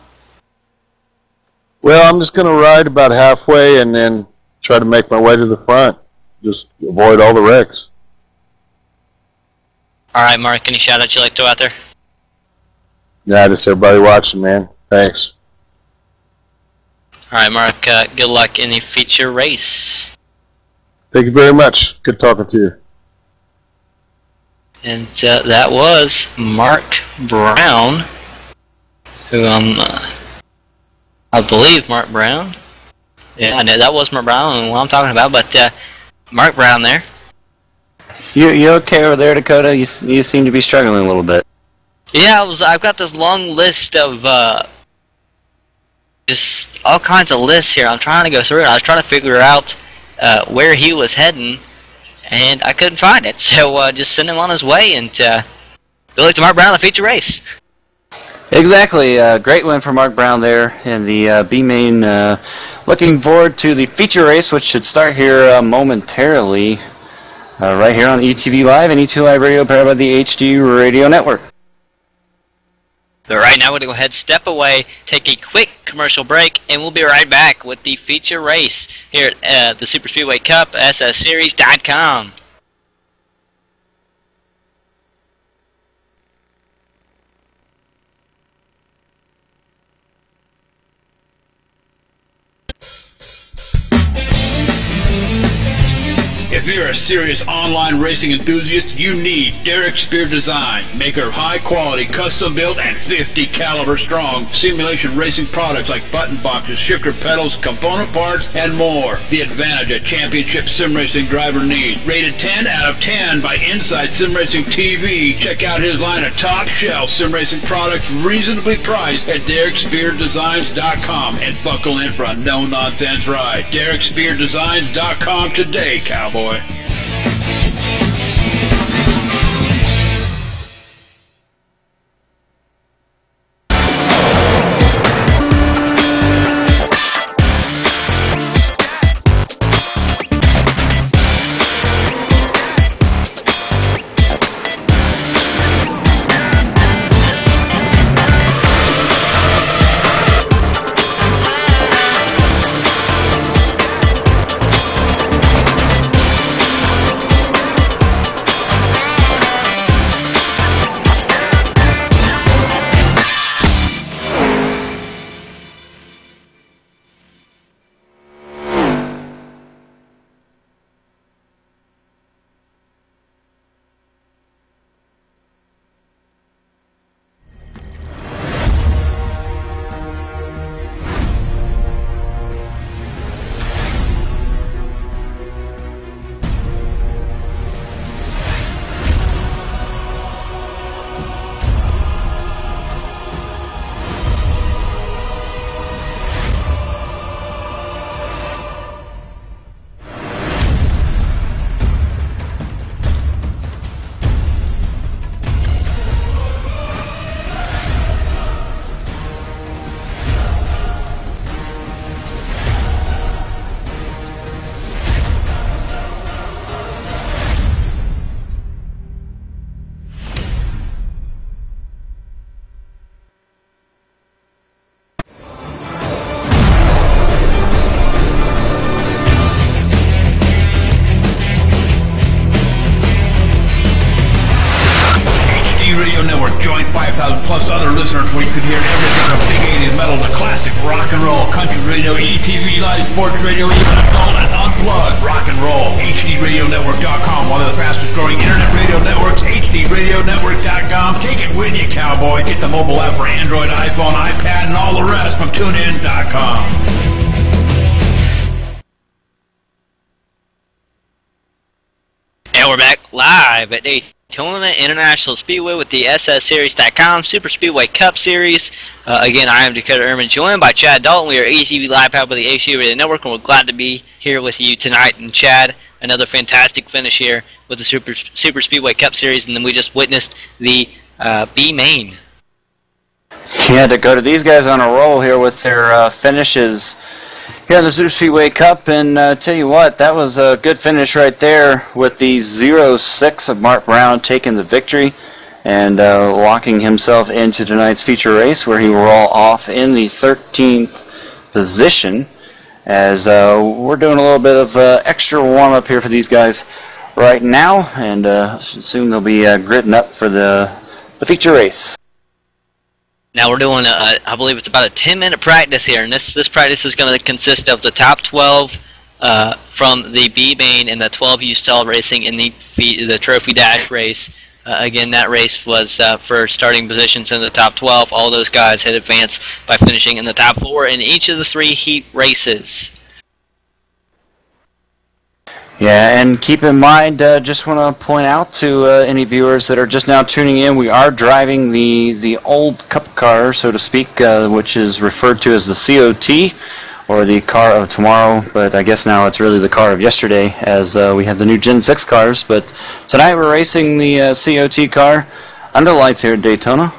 Well, I'm just going to ride about halfway and then try to make my way to the front. Just avoid all the wrecks. All right, Mark, any shout-outs you'd like to throw out there? Yeah, just everybody watching, man. Thanks. All right, Mark, good luck in the feature race. Thank you very much. Good talking to you. And that was Mark Brown, who I believe Mark Brown. Yeah, I know that was Mark Brown and what I'm talking about, but Mark Brown there. You okay over there, Dakota? You seem to be struggling a little bit. Yeah, I've got this long list of just all kinds of lists here. I'm trying to go through it. I was trying to figure out where he was heading, and I couldn't find it. So just send him on his way, and good luck to Mark Brown in the feature race. Exactly. Great win for Mark Brown there in the B main. Looking forward to the feature race, which should start here momentarily, right here on ETV Live and E2 Live Radio, powered by the HD Radio Network. But right now we're going to go ahead, step away, take a quick commercial break, and we'll be right back with the feature race here at the Super Speedway Cup, SSSeries.com. If you're a serious online racing enthusiast, you need Derek Spear Design, maker of high-quality, custom-built, and 50 caliber strong simulation racing products like button boxes, shifter pedals, component parts, and more. The advantage a championship sim racing driver needs. Rated 10 out of 10 by Inside Sim Racing TV. Check out his line of top-shelf sim racing products, reasonably priced at DerekSpearDesigns.com, and buckle in for a no-nonsense ride. DerekSpearDesigns.com today, cowboy. Join 5,000 plus other listeners where you can hear everything from big 80s metal to classic rock and roll, country radio, ETV, live sports radio, even adult and unplugged rock and roll. HDRadioNetwork.com, one of the fastest growing internet radio networks. HDRadioNetwork.com. Take it with you, cowboy. Get the mobile app for Android, iPhone, iPad, and all the rest from TuneIn.com. And we're back live at Daytona International Speedway with the SSCUP.com Super Speedway Cup Series. Again, I am Dakota Ehrman, joined by Chad Dalton. We are ACB Live powered by the HD Radio Network, and we're glad to be here with you tonight. And Chad, another fantastic finish here with the Super Speedway Cup Series, and then we just witnessed the B main. Yeah, Dakota, these guys on a roll here with their finishes here in the Super Speedway Cup, and tell you what, that was a good finish right there with the 0-6 of Mark Brown taking the victory and locking himself into tonight's feature race, where he will roll off in the 13th position, as we're doing a little bit of extra warm-up here for these guys right now, and soon they'll be gritting up for the feature race. Now we're doing, I believe it's about a 10-minute practice here, and this practice is going to consist of the top 12 from the B main and the 12 you saw racing in the Trophy Dash race. Again, that race was for starting positions in the top 12. All those guys had advanced by finishing in the top 4 in each of the 3 heat races. Yeah, and keep in mind, just want to point out to any viewers that are just now tuning in, we are driving the old Cup car, so to speak, which is referred to as the COT, or the car of tomorrow, but I guess now it's really the car of yesterday, as we have the new Gen 6 cars. But tonight we're racing the COT car under the lights here at Daytona,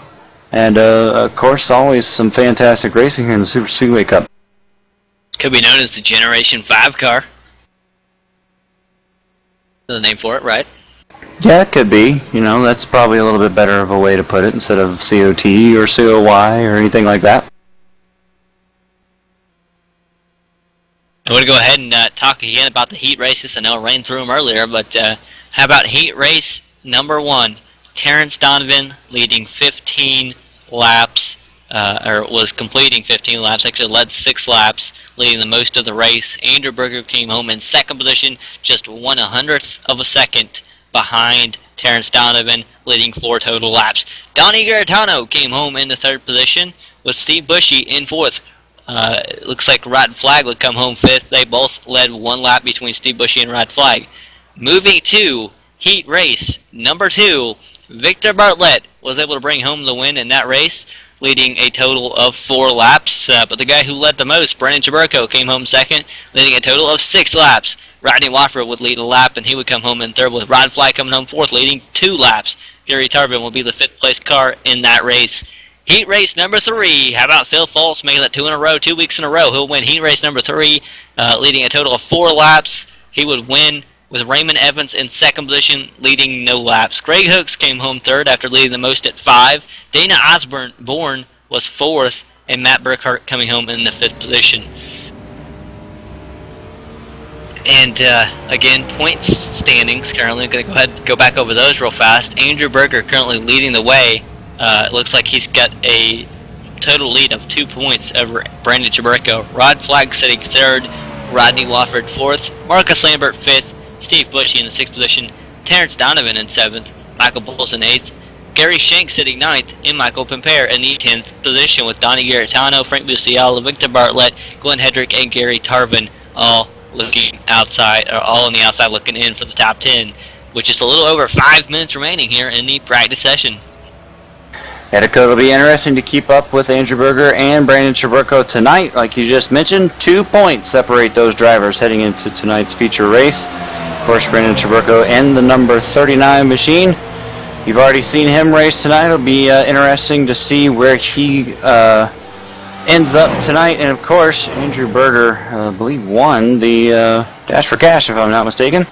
and of course always some fantastic racing here in the Super Speedway Cup. Could be known as the Generation 5 car. The name for it, right? Yeah, it could be. You know, that's probably a little bit better of a way to put it instead of COT or COY or anything like that. I want to go ahead and talk again about the heat races. I know I ran through them earlier, but how about heat race number 1? Terrence Donovan leading 15 laps, or was completing 15 laps, actually led 6 laps, leading the most of the race. Andrew Berger came home in 2nd position, just 1/100th of a second behind Terrence Donovan, leading 4 total laps. Donnie Garitano came home in the 3rd position, with Steve Bushy in 4th. Looks like Rod Flag would come home 5th. They both led 1 lap between Steve Bushy and Rod Flag. Moving to heat race number 2, Victor Bartlett was able to bring home the win in that race, leading a total of 4 laps. But the guy who led the most, Brandon Chaburko, came home 2nd, leading a total of 6 laps. Rodney Wofford would lead a lap, and he would come home in 3rd, with Rod Flag coming home 4th, leading 2 laps. Gary Tarvin will be the 5th place car in that race. Heat race number 3. How about Phil Fultz making it 2 weeks in a row? He'll win heat race number 3, leading a total of 4 laps. He would win with Raymond Evans in 2nd position, leading no laps. Greg Hooks came home 3rd after leading the most at 5. Dana Osborne was 4th, and Matt Burkhart coming home in the 5th position. And again, points standings currently. I'm going to go ahead and go back over those real fast. Andrew Berger currently leading the way. It looks like he's got a total lead of 2 points over Brandon Chaburko. Rod Flag sitting 3rd, Rodney Wofford 4th, Marcus Lambert 5th, Steve Bushy in the 6th position, Terrence Donovan in 7th, Michael Bulls in 8th, Gary Shank sitting 9th, and Michael Pimpere in the 10th position, with Donnie Garitano, Frank Musiala, Victor Bartlett, Glenn Hedrick, and Gary Tarvin all looking outside, or all on the outside looking in for the top 10, with just a little over 5 minutes remaining here in the practice session. It'll be interesting to keep up with Andrew Berger and Brandon Chaburko tonight. Like you just mentioned, 2 points separate those drivers heading into tonight's feature race. Of course, Brandon Chaburko and the number 39 machine. You've already seen him race tonight. It'll be interesting to see where he ends up tonight. And of course, Andrew Berger, I believe, won the Dash for Cash, if I'm not mistaken.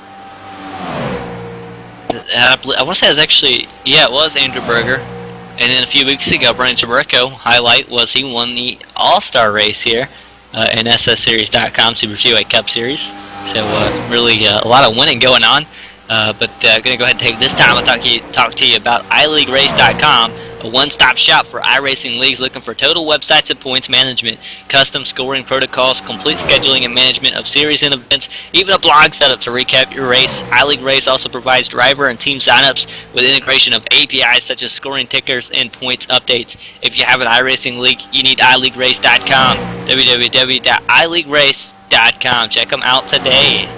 I want to say it was actually, yeah, it was Andrew Berger. And then a few weeks ago, Brandon Chaburko, highlight was he won the All-Star race here in SSCUP-Daytona Super Speedway Cup Series. So really a lot of winning going on. But going to go ahead and take this time and talk to you about iLeagueRace.com, a one-stop shop for iRacing leagues looking for total websites and points management, custom scoring protocols, complete scheduling and management of series and events, even a blog setup to recap your race. iLeague Race also provides driver and team signups with integration of APIs such as scoring tickers and points updates. If you have an iRacing league, you need iLeagueRace.com. www.iLeagueRace.com. Check them out today.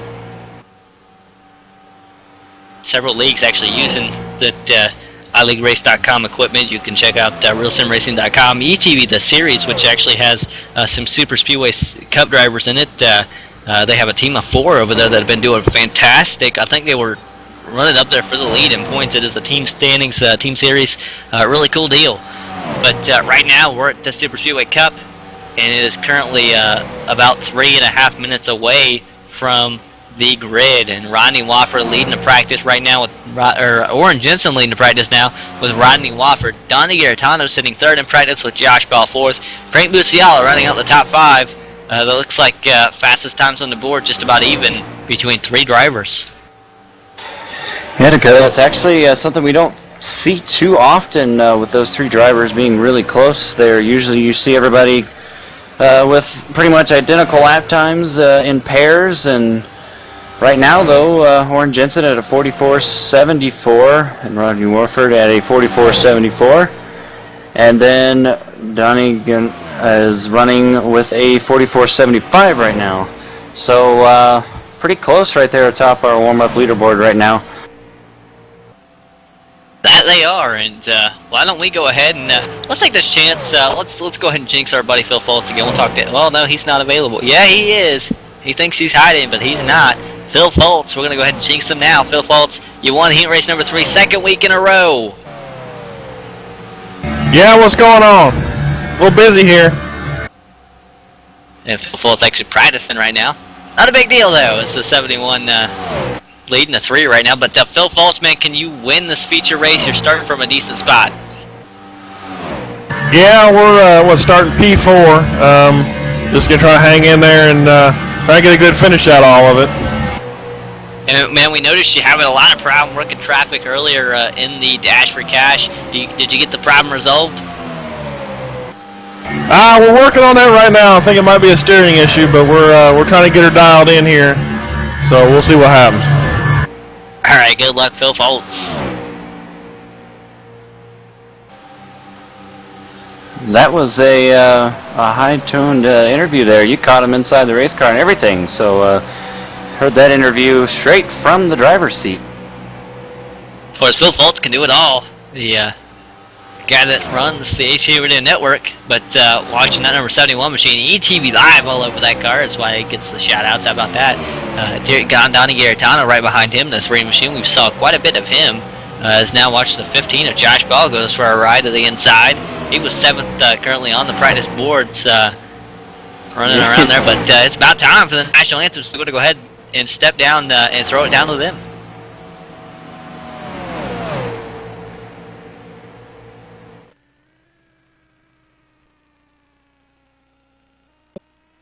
Several leagues actually using that iLeagueRace.com equipment. You can check out RealSimRacing.com. ETV, the series, which actually has some Super Speedway Cup drivers in it. They have a team of 4 over there that have been doing fantastic. I think they were running up there for the lead in points. It is a team standings, team series. Really cool deal. But right now we're at the Super Speedway Cup, and it is currently about 3.5 minutes away from the grid, and Rodney Wofford leading the practice right now with Oren Jensen leading the practice now with Rodney Wofford. Donnie Garitano sitting 3rd in practice with Josh Ball 4th. Frank Musiala running out the top 5. That looks like fastest times on the board, just about even between 3 drivers. Yeah, Dakota, that's actually something we don't see too often with those 3 drivers being really close. There usually you see everybody with pretty much identical lap times in pairs, and right now, though, Oren Jensen at a 44.74 and Rodney Wofford at a 44.74. And then Donnie is running with a 44.75 right now. So pretty close right there atop our warm-up leaderboard right now. That they are, and why don't we go ahead and let's take this chance. Let's go ahead and jinx our buddy Phil Fultz again. We'll talk to. Well, no, he's not available. Yeah, he is. He thinks he's hiding, but he's not. Phil Fultz, we're going to go ahead and jinx him now. Phil Fultz, you won heat race number 3, 2nd week in a row. Yeah, what's going on? A little busy here. And Phil Fultz actually practicing right now. Not a big deal, though. It's the 71 leading the 3 right now. But Phil Fultz, man, can you win this feature race? You're starting from a decent spot. Yeah, we're starting P4. Just going to try to hang in there and try to get a good finish out of all of it. And man, we noticed you having a lot of problem working traffic earlier in the Dash for Cash. Did you get the problem resolved? We're working on that right now. I think it might be a steering issue, but we're trying to get her dialed in here. So we'll see what happens. All right, good luck, Phil Fultz. That was a high-toned interview there. You caught him inside the race car and everything. So heard that interview straight from the driver's seat. Of course, Phil Fultz can do it all. The guy that runs the HC Radio Network, but watching that number 71 machine, ETV Live all over that car is why he gets the shout-outs. How about that? Donnie Garitano right behind him, the 3 machine. We saw quite a bit of him. Has now watched the 15 of Josh Ball goes for a ride to the inside. He was 7th currently on the practice boards running around there, but it's about time for the national anthems to go ahead and step down and throw it down to them.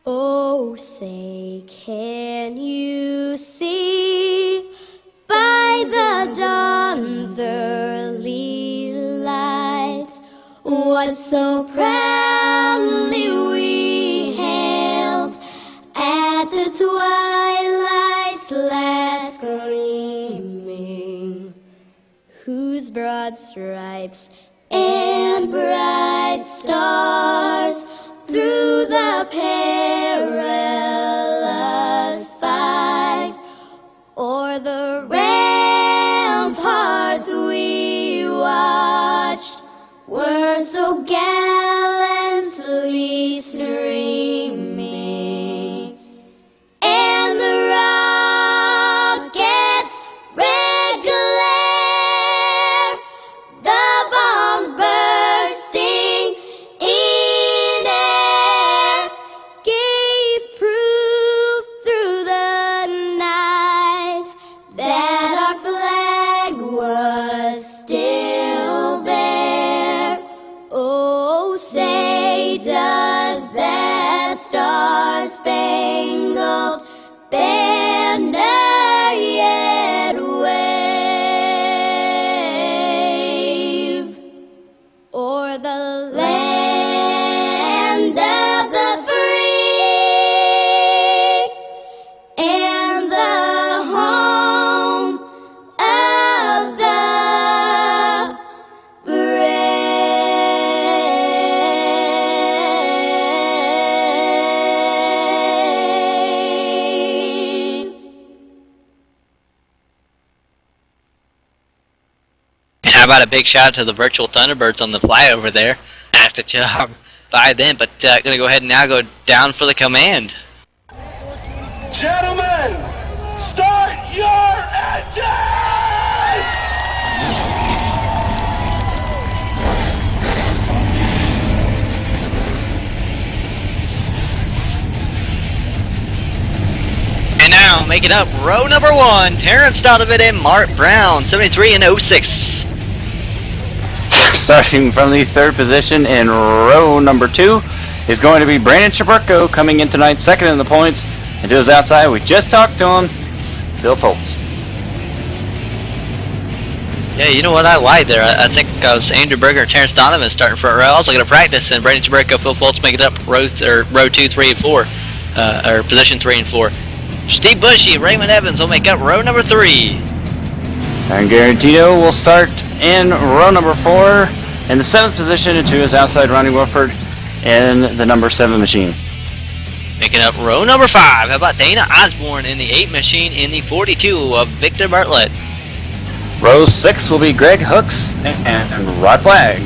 Oh, say, can you see by the dawn's early light what so proudly we hailed at the twilight's last gleaming, whose broad stripes and bright stars through the perilous fight o'er the ramparts we watched were so gallantly streaming, and the rocket's red glare, the bombs bursting in air, gave proof How about a big shout out to the virtual Thunderbirds on the flyover there? That's the job by them, but gonna go ahead and now go down for the command. Gentlemen, start your engines! And now, making up row number 1, Terrence Donovan and Mark Brown, 73 and 06. Starting from the 3rd position in row number 2 is going to be Brandon Chaburko coming in tonight, 2nd in the points. And to his outside, we just talked to him, Phil Foltz. Yeah, you know what? I lied there. I think I was Andrew Berger and Terrence Donovan starting front row. I was looking at practice, and Brandon Chaburko, Phil Foltz making it up row 2, 3, and 4, or position 3 and 4. Steve Bushy and Raymond Evans will make up row number 3. And Garantino will start in row number 4 in the 7th position, and to his outside, Ronnie Wilford in the number 7 machine. Making up row number 5. How about Dana Osborne in the 8 machine in the 42 of Victor Bartlett. Row 6 will be Greg Hooks and Rod Flagg.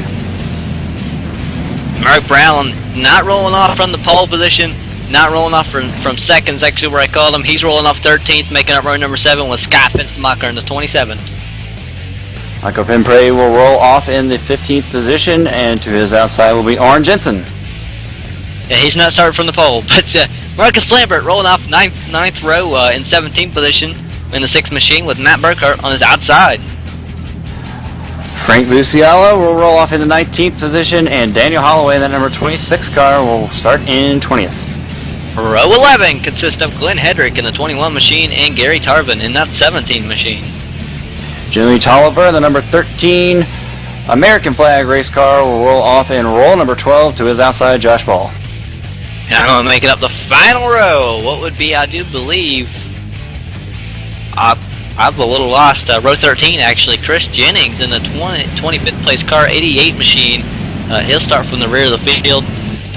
Mark Brown not rolling off from the pole position. Not rolling off from seconds, actually, where I called him. He's rolling off 13th, making up row number 7 with Scott Finstemacher in the 27th. Michael Pimpray will roll off in the 15th position, and to his outside will be Oren Jensen. Yeah, he's not starting from the pole, but Marcus Lambert rolling off 9th row in 17th position in the 6th machine with Matt Burkhart on his outside. Frank Busiala will roll off in the 19th position, and Daniel Holloway in that number 26 car will start in 20th. Row 11 consists of Glenn Hedrick in the 21 machine and Gary Tarvin in that 17 machine. Jimmy Tolliver in the number 13 American flag race car will roll off in roll number 12 to his outside Josh Ball. Now I'm going to make it up the final row. What would be, I do believe, I'm a little lost. Row 13 actually, Chris Jennings in the 25th place car 88 machine. He'll start from the rear of the field.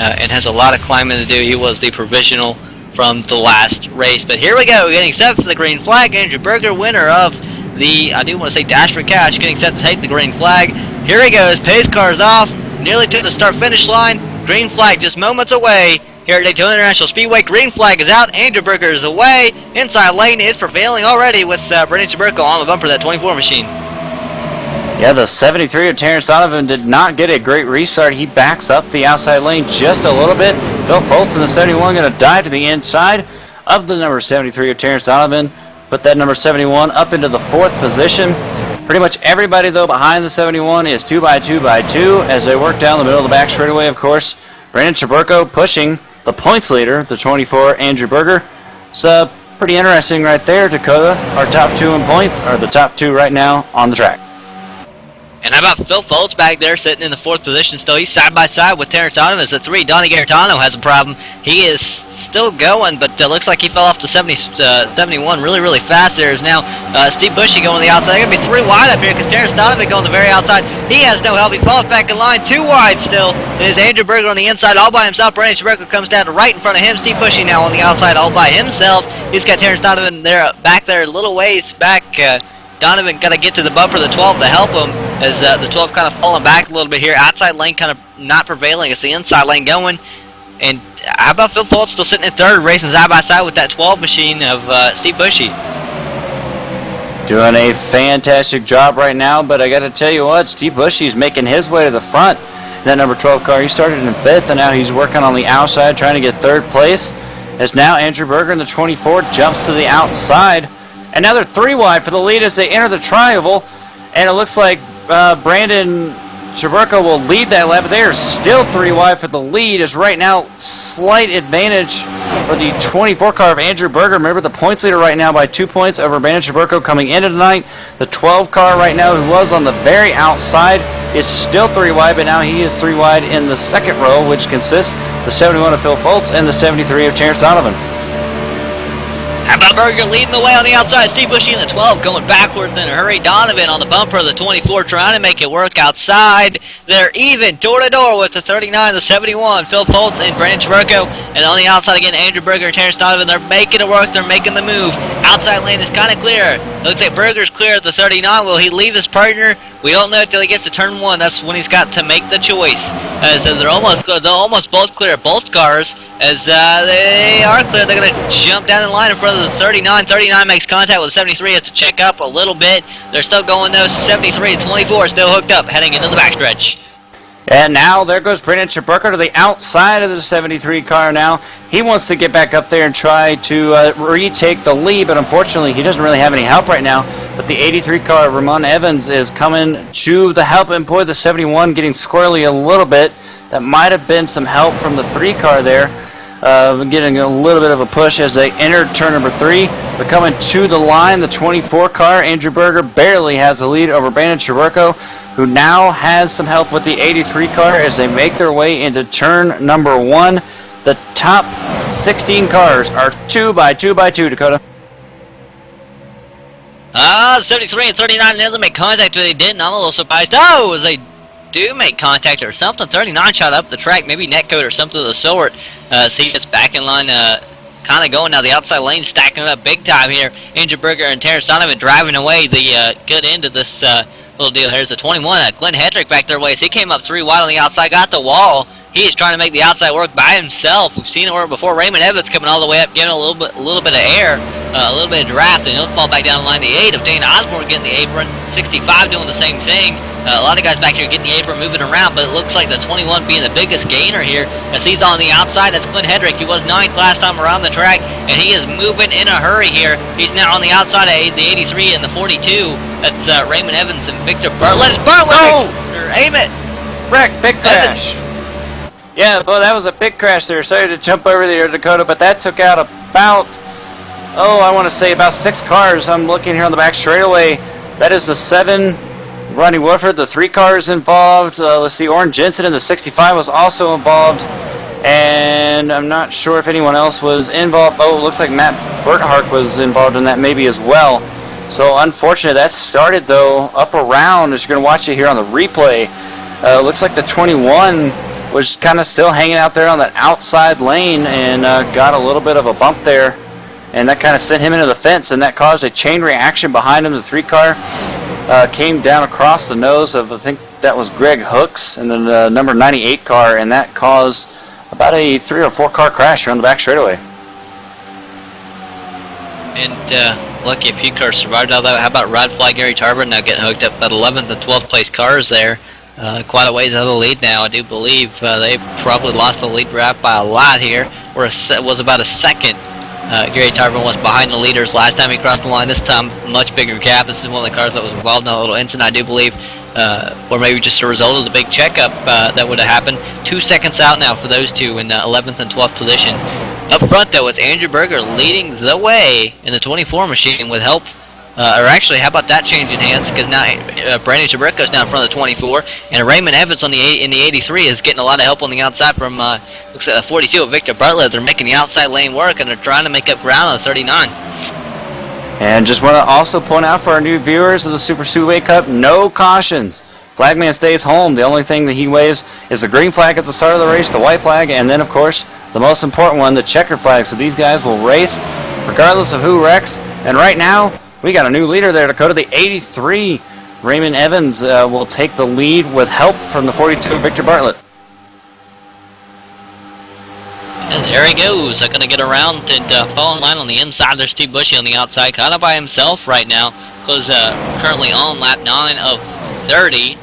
And has a lot of climbing to do. He was the provisional from the last race. But here we go, getting set to the green flag. Andrew Berger, winner of the, I do want to say Dash for Cash, getting set to take the green flag. Here he goes, pace car's off, nearly to the start-finish line. Green flag just moments away. Here at Daytona International Speedway, green flag is out. Andrew Berger is away. Inside lane is prevailing already with Brendan Chaburko on the bumper of that 24 machine. Yeah, the 73 of Terrence Donovan did not get a great restart. He backs up the outside lane just a little bit. Phil Foltz in the 71 going to dive to the inside of the number 73 of Terrence Donovan. Put that number 71 up into the 4th position. Pretty much everybody, though, behind the 71 is 2 by 2 by 2 as they work down the middle of the back straightaway, of course. Brandon Chaburko pushing the points leader, the 24, Andrew Berger. It's pretty interesting right there, Dakota. Our top 2 in points are the top 2 right now on the track. And how about Phil Foltz back there sitting in the 4th position still? He's side by side with Terrence Donovan as the 3. Donnie Garitano has a problem. He is still going, but looks like he fell off to 71 really fast. There is now Steve Bushy going to the outside. They're going to be 3 wide up here because Terrence Donovan going to the very outside. He has no help. He falls back in line 2 wide still. It is Andrew Berger on the inside all by himself. Brandon Chaburko comes down right in front of him. Steve Bushy now on the outside all by himself. He's got Terrence Donovan there back there a little ways back. Donovan got to get to the bumper of the 12 to help him as the 12 kind of falling back a little bit here. Outside lane kind of not prevailing. It's the inside lane going. And how about Phil Foltz still sitting in 3rd, racing side by side with that 12 machine of Steve Bushy. Doing a fantastic job right now, but I got to tell you what, Steve Bushy's making his way to the front. That number 12 car, he started in 5th, and now he's working on the outside trying to get 3rd place. As now Andrew Berger in the 24 jumps to the outside. And now they're 3 wide for the lead as they enter the tri-oval. And it looks like Brandon Chaburko will lead that lap, but they are still 3 wide for the lead. As right now, slight advantage for the 24 car of Andrew Berger. Remember, the points leader right now by 2 points over Brandon Chaburko coming into tonight. The 12 car right now, who was on the very outside, is still 3 wide, but now he is 3 wide in the 2nd row, which consists the 71 of Phil Foltz and the 73 of Terrence Donovan. How about Now Berger leading the way on the outside. Steve Bushy in the 12 going backwards in a hurry. Donovan on the bumper of the 24 trying to make it work outside. They're even door to door with the 39, the 71. Phil Foltz and Brandon Chaburko. And on the outside again, Andrew Berger and Terrence Donovan. They're making it work. They're making the move. Outside lane is kind of clear. Looks like Berger's clear at the 39. Will he leave his partner? We don't know until he gets to turn 1. That's when he's got to make the choice. As they're almost both clear, both cars. As they are clear, they're going to jump down in line in front of the 39. 39 makes contact with the 73. Has to check up a little bit. They're still going though. 73 and 24 still hooked up, heading into the backstretch. And now there goes Brandon Chaburko to the outside of the 73 car now. He wants to get back up there and try to retake the lead, but unfortunately he doesn't really have any help right now. But the 83 car, Ramon Evans, is coming to the help, and boy, the 71 getting squirrely a little bit. That might have been some help from the 3 car there. Getting a little bit of a push as they enter turn number 3. But coming to the line, the 24 car, Andrew Berger barely has the lead over Brandon Chaburko, who now has some help with the 83 car as they make their way into turn number 1. The top 16 cars are 2 by 2 by 2, Dakota. 73 and 39 nearly make contact, but they didn't. I'm a little surprised. Oh, as they do make contact or something. 39 shot up the track, maybe netcode or something of the sort. See, it's back in line, kind of going now the outside lane, stacking it up big time here. Andrew Berger and Terrence Donovan driving away the good end of this little deal. Here's the 21, Glenn Hedrick back their way. So he came up 3 wide on the outside, got the wall. He is trying to make the outside work by himself. We've seen it work before. Raymond Evans coming all the way up, getting a little bit of air, a little bit of draft, and he'll fall back down the line. The 8 of Dane Osborne getting the apron. 65 doing the same thing. A lot of guys back here getting the apron, moving around, but it looks like the 21 being the biggest gainer here as he's on the outside. That's Glenn Hedrick. He was 9th last time around the track, and he is moving in a hurry here. He's now on the outside of the 83 and the 42. That's Raymond Evans and Victor Bartlett. It's Bartlett! Oh! Aim it! Wreck, big crash. Yeah, well, that was a big crash there. Sorry to jump over there, Dakota, but that took out about, I want to say about 6 cars. I'm looking here on the back straightaway. That is the 7, Ronnie Woodford, the 3 cars involved. Let's see, Orrin Jensen in the 65 was also involved. And I'm not sure if anyone else was involved. Oh, it looks like Matt Berthart was involved in that maybe as well. So unfortunate. That started, though, up around, as you're going to watch it here on the replay. Looks like the 21 was kind of still hanging out there on that outside lane and got a little bit of a bump there. And that kind of sent him into the fence, and that caused a chain reaction behind him. The 3 car came down across the nose of, I think that was Greg Hooks, and then the number 98 car, and that caused about a 3 or 4 car crash here on the back straightaway. And lucky a few cars survived all that. How about Rod Fly, Gary Tarver now getting hooked up? About 11th and 12th place cars there. Quite a ways out of the lead now, I do believe. They probably lost the lead wrap by a lot here. Was about a second. Gary Tarver was behind the leaders last time he crossed the line. This time, much bigger gap. This is one of the cars that was involved in a little incident, I do believe, or maybe just a result of the big checkup that would have happened. 2 seconds out now for those two in 11th and 12th position. Up front, though, it's Andrew Berger leading the way in the 24 machine with help. Or actually, how about that change in hands? Because now Brandon Chaburko is now in front of the 24, and Raymond Evans in the 83 is getting a lot of help on the outside from looks like the 42 of Victor Bartlett. They're making the outside lane work, and they're trying to make up ground on the 39. And just want to also point out for our new viewers of the Super Speedway Cup, no cautions. Flagman stays home. The only thing that he waves is the green flag at the start of the race, the white flag, and then, of course, the most important one, the checkered flag. So these guys will race regardless of who wrecks. And right now, we got a new leader there, Dakota. The 83, Raymond Evans, will take the lead with help from the 42, Victor Bartlett. And there he goes. They're going to get around and fall in line on the inside. There's Steve Bushy on the outside, kind of by himself right now. Because currently on lap 9 of 30.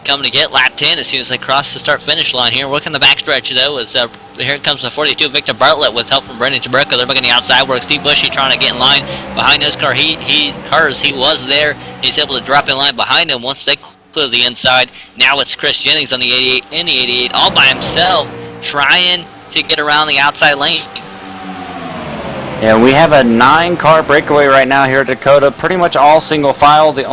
Coming to get lap 10 as soon as they cross the start-finish line here. Working the backstretch, though, as here comes the 42, Victor Bartlett, with help from Brandon Chaburko. They're making the outside work. Steve Bushy trying to get in line behind his car. He was there. He's able to drop in line behind him once they clear the inside. Now it's Chris Jennings on the 88, in the 88, all by himself, trying to get around the outside lane. Yeah, we have a 9-car breakaway right now here at Dakota. Pretty much all single file. The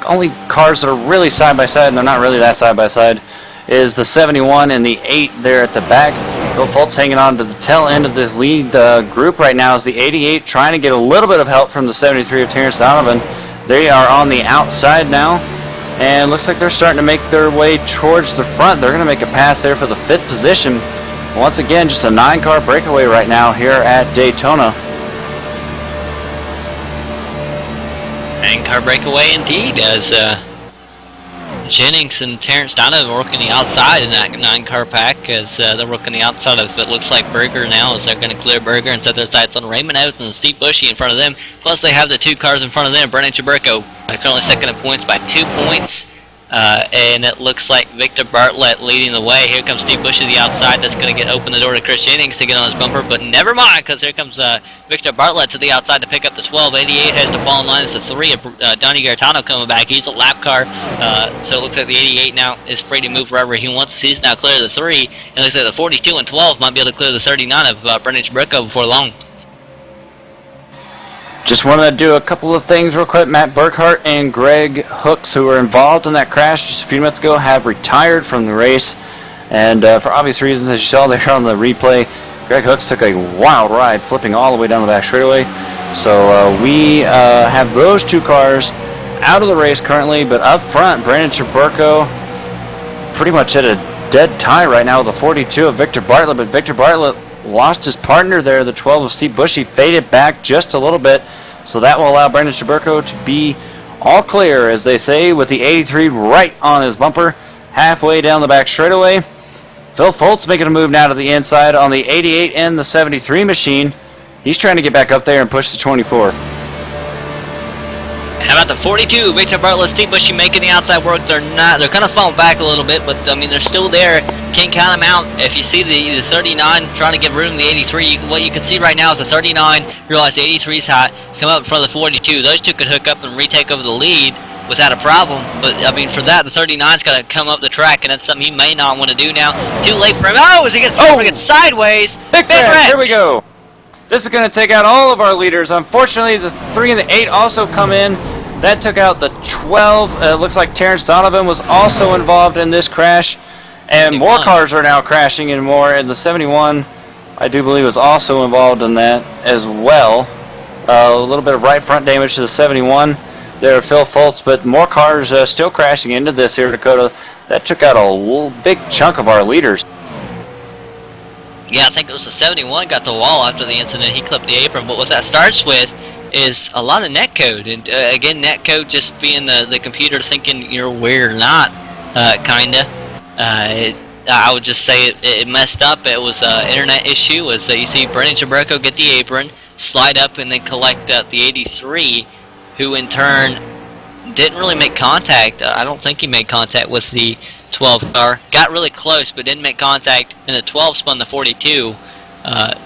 only cars that are really side by side, and they're not really that side by side, is the 71 and the 8 there at the back. Phil Fultz hanging on to the tail end of this lead group right now is the 88, trying to get a little bit of help from the 73 of Terrence Donovan. They are on the outside now, and looks like they're starting to make their way towards the front. They're going to make a pass there for the 5th position. Once again, just a 9-car breakaway right now here at Daytona. 9-car breakaway indeed, as Jennings and Terrence Donovan working the outside in that 9-car pack, as they're working the outside of it looks like Berger now, as they're going to clear Berger and set their sights on Raymond Evans and Steve Bushy in front of them. Plus they have the 2 cars in front of them, Brennan Chaburko currently second in points by 2 points. And it looks like Victor Bartlett leading the way. Here comes Steve Bush to the outside. That's going to open the door to Chris Jennings to get on his bumper, but never mind, because here comes Victor Bartlett to the outside to pick up the 12. 88 has to fall in line. It's a 3 of Donnie Gaetano coming back. He's a lap car, so it looks like the 88 now is free to move wherever he wants. He's now clear of the 3, and it looks like the 42 and 12 might be able to clear the 39 of Brendan Chaburko before long. Just wanted to do a couple of things real quick. Matt Burkhart and Greg Hooks, who were involved in that crash just a few minutes ago, have retired from the race. And for obvious reasons, as you saw there on the replay, Greg Hooks took a wild ride, flipping all the way down the back straightaway. So we have those 2 cars out of the race currently, but up front, Brandon Chaburko pretty much at a dead tie right now with the 42 of Victor Bartlett, but Victor Bartlett lost his partner there, the 12 of Steve Bushy, faded back just a little bit, so that will allow Brendan Chaburko to be all clear, as they say, with the 83 right on his bumper, halfway down the back straightaway. Phil Fultz making a move now to the inside on the 88 and the 73 machine. He's trying to get back up there and push the 24. How about the 42? Victor Bartlett, Steve Bushy making the outside work. They're kind of falling back a little bit, but I mean, they're still there. Can't count them out. If you see the 39 trying to give room to the 83, what you can see right now is the 39, realize the 83 is hot, come up in front of the 42. Those 2 could hook up and retake over the lead without a problem, but I mean, for that, the 39's got to come up the track, and that's something he may not want to do now. Too late for him. Oh, as he gets sideways. Big wreck. Here we go. This is going to take out all of our leaders. Unfortunately, the 3 and the 8 also come in. That took out the 12. It looks like Terrence Donovan was also involved in this crash. And more cars are now crashing and more. And the 71, I do believe, was also involved in that as well. A little bit of right front damage to the 71 there, Phil Fultz. But more cars still crashing into this here, Dakota. That took out a big chunk of our leaders. Yeah, I think it was the 71 got the wall after the incident. He clipped the apron. But what that starts with is a lot of netcode. And again, netcode just being the computer thinking you're weird or not, kinda. I would just say it messed up. It was an internet issue. As you see Brendan Chaburko get the apron, slide up, and then collect the 83, who in turn didn't really make contact. I don't think he made contact with the 12 car. Got really close, but didn't make contact. And the 12 spun the 42.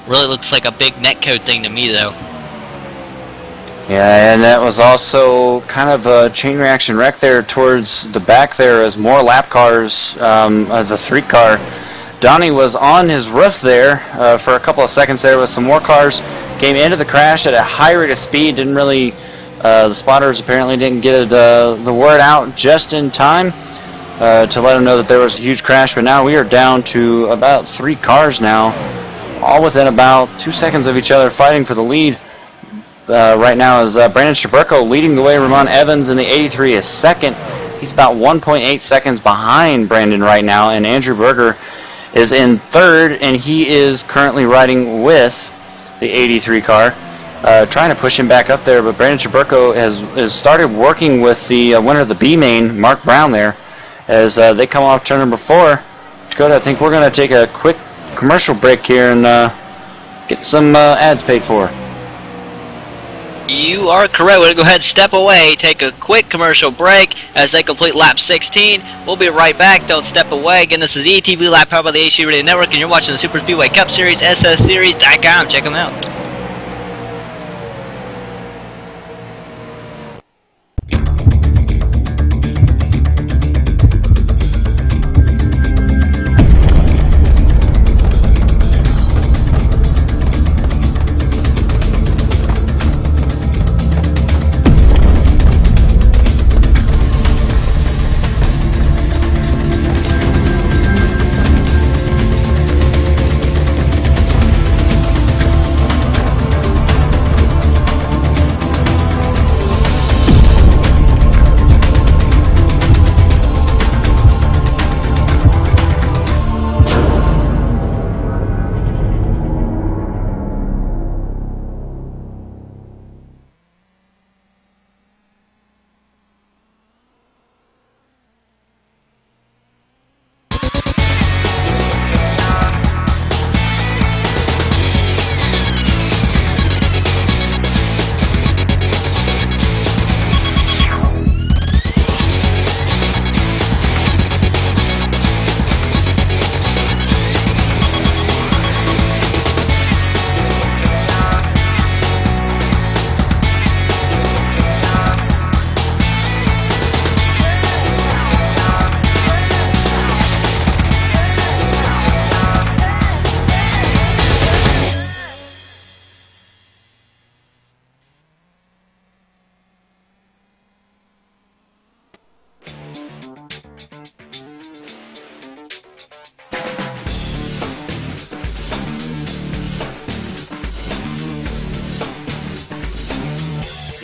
Really looks like a big netcode thing to me, though. Yeah, and that was also kind of a chain reaction wreck there towards the back there as more lap cars, as a 3 car. Donnie was on his roof there for a couple of seconds there with some more cars. Came into the crash at a high rate of speed. Didn't really, the spotters apparently didn't get the word out just in time to let them know that there was a huge crash. But now we are down to about 3 cars now, all within about 2 seconds of each other, fighting for the lead. Right now is Brandon Chaburko leading the way. Ramon Evans in the 83 is second. He's about 1.8 seconds behind Brandon right now, and Andrew Berger is in third, and he is currently riding with the 83 car, trying to push him back up there. But Brandon Chaburko has started working with the winner of the B main, Mark Brown, there, as they come off turn number 4. Dakota, I think we're going to take a quick commercial break here and get some ads paid for. You are correct. We're going to go ahead and step away, take a quick commercial break as they complete lap 16. We'll be right back. Don't step away. Again, this is ETV Live powered by the AC Radio Network, and you're watching the Super Speedway Cup Series, SSCUP-Series.com. Check them out.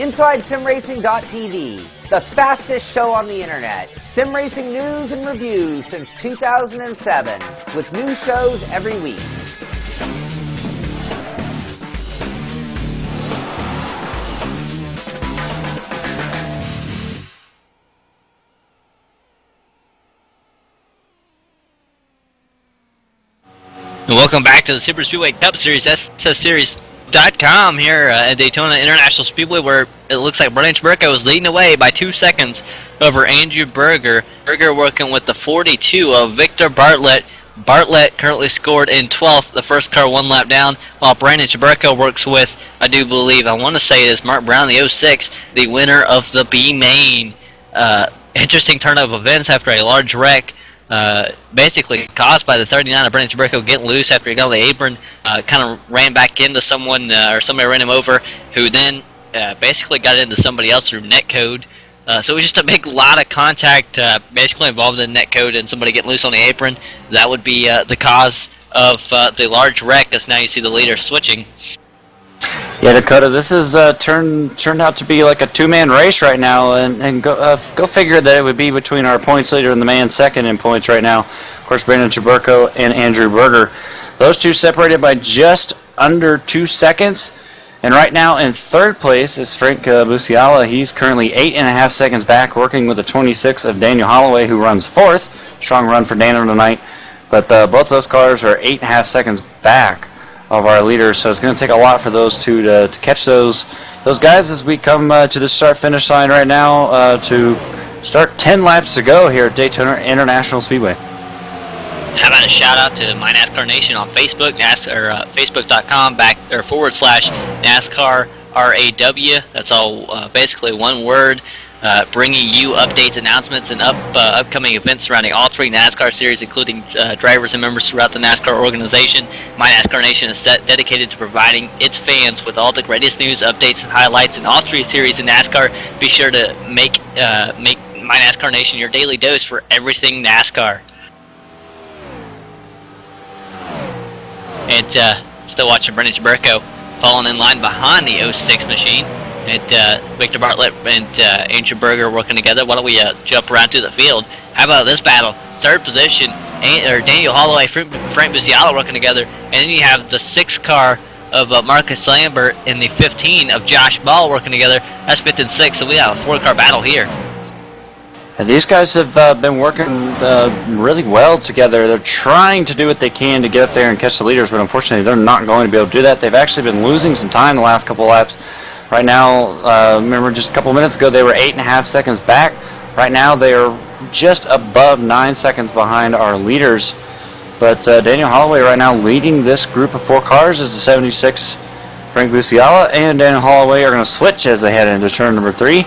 InsideSimRacing.tv, the fastest show on the internet. Sim racing news and reviews since 2007, with new shows every week. And welcome back to the Super Speedway Cup Series, SSCUP-Daytona here at Daytona International Speedway, where it looks like Brandon Burko is leading the way by 2 seconds over Andrew Berger. Berger working with the 42 of Victor Bartlett. Bartlett currently scored in 12th, the first car 1 lap down, while Brandon Chaburko works with, I do believe, I want to say it is Mark Brown, the 06, the winner of the B-Main. Interesting turn of events after a large wreck. Basically caused by the 39 of Brandon Chaburko getting loose after he got on the apron, kind of ran back into someone, or somebody ran him over, who then basically got into somebody else through netcode. So it was just a big lot of contact, basically involved in netcode and somebody getting loose on the apron. That would be the cause of the large wreck, as now you see the leader switching. Yeah, Dakota, this is turned out to be like a two-man race right now, and go figure that it would be between our points leader and the man second in points right now. Of course, Brandon Chaburko and Andrew Berger. Those two separated by just under 2 seconds. And right now in third place is Frank Busiala. He's currently 8.5 seconds back, working with the 26 of Daniel Holloway, who runs fourth. Strong run for Daniel tonight. But both those cars are 8.5 seconds back of our leaders, so it's going to take a lot for those two to catch those guys as we come to the start-finish line right now to start 10 laps to go here at Daytona International Speedway. How about a shout out to My NASCAR Nation on Facebook, Facebook.com/NASCAR RAW. That's all basically one word. Bringing you updates, announcements, and upcoming events surrounding all 3 NASCAR series, including drivers and members throughout the NASCAR organization. My NASCAR Nation is dedicated to providing its fans with all the greatest news, updates, and highlights in all 3 series in NASCAR. Be sure to make My NASCAR Nation your daily dose for everything NASCAR. And still watching Brendan Chaburko falling in line behind the 06 machine. And Victor Bartlett and Andrew Berger working together. Why don't we jump around to the field? How about this battle? Third position, Daniel Holloway, Frank Busiala working together. And then you have the 6 car of Marcus Lambert and the 15 of Josh Ball working together. That's 5th and 6th, so we have a 4-car battle here. And these guys have been working really well together. They're trying to do what they can to get up there and catch the leaders, but unfortunately they're not going to be able to do that. They've actually been losing some time the last couple laps. Right now, remember just a couple minutes ago they were 8.5 seconds back. Right now they are just above 9 seconds behind our leaders. But Daniel Holloway right now leading this group of 4 cars is the 76 Frank Busiala, and Daniel Holloway are going to switch as they head into turn number 3.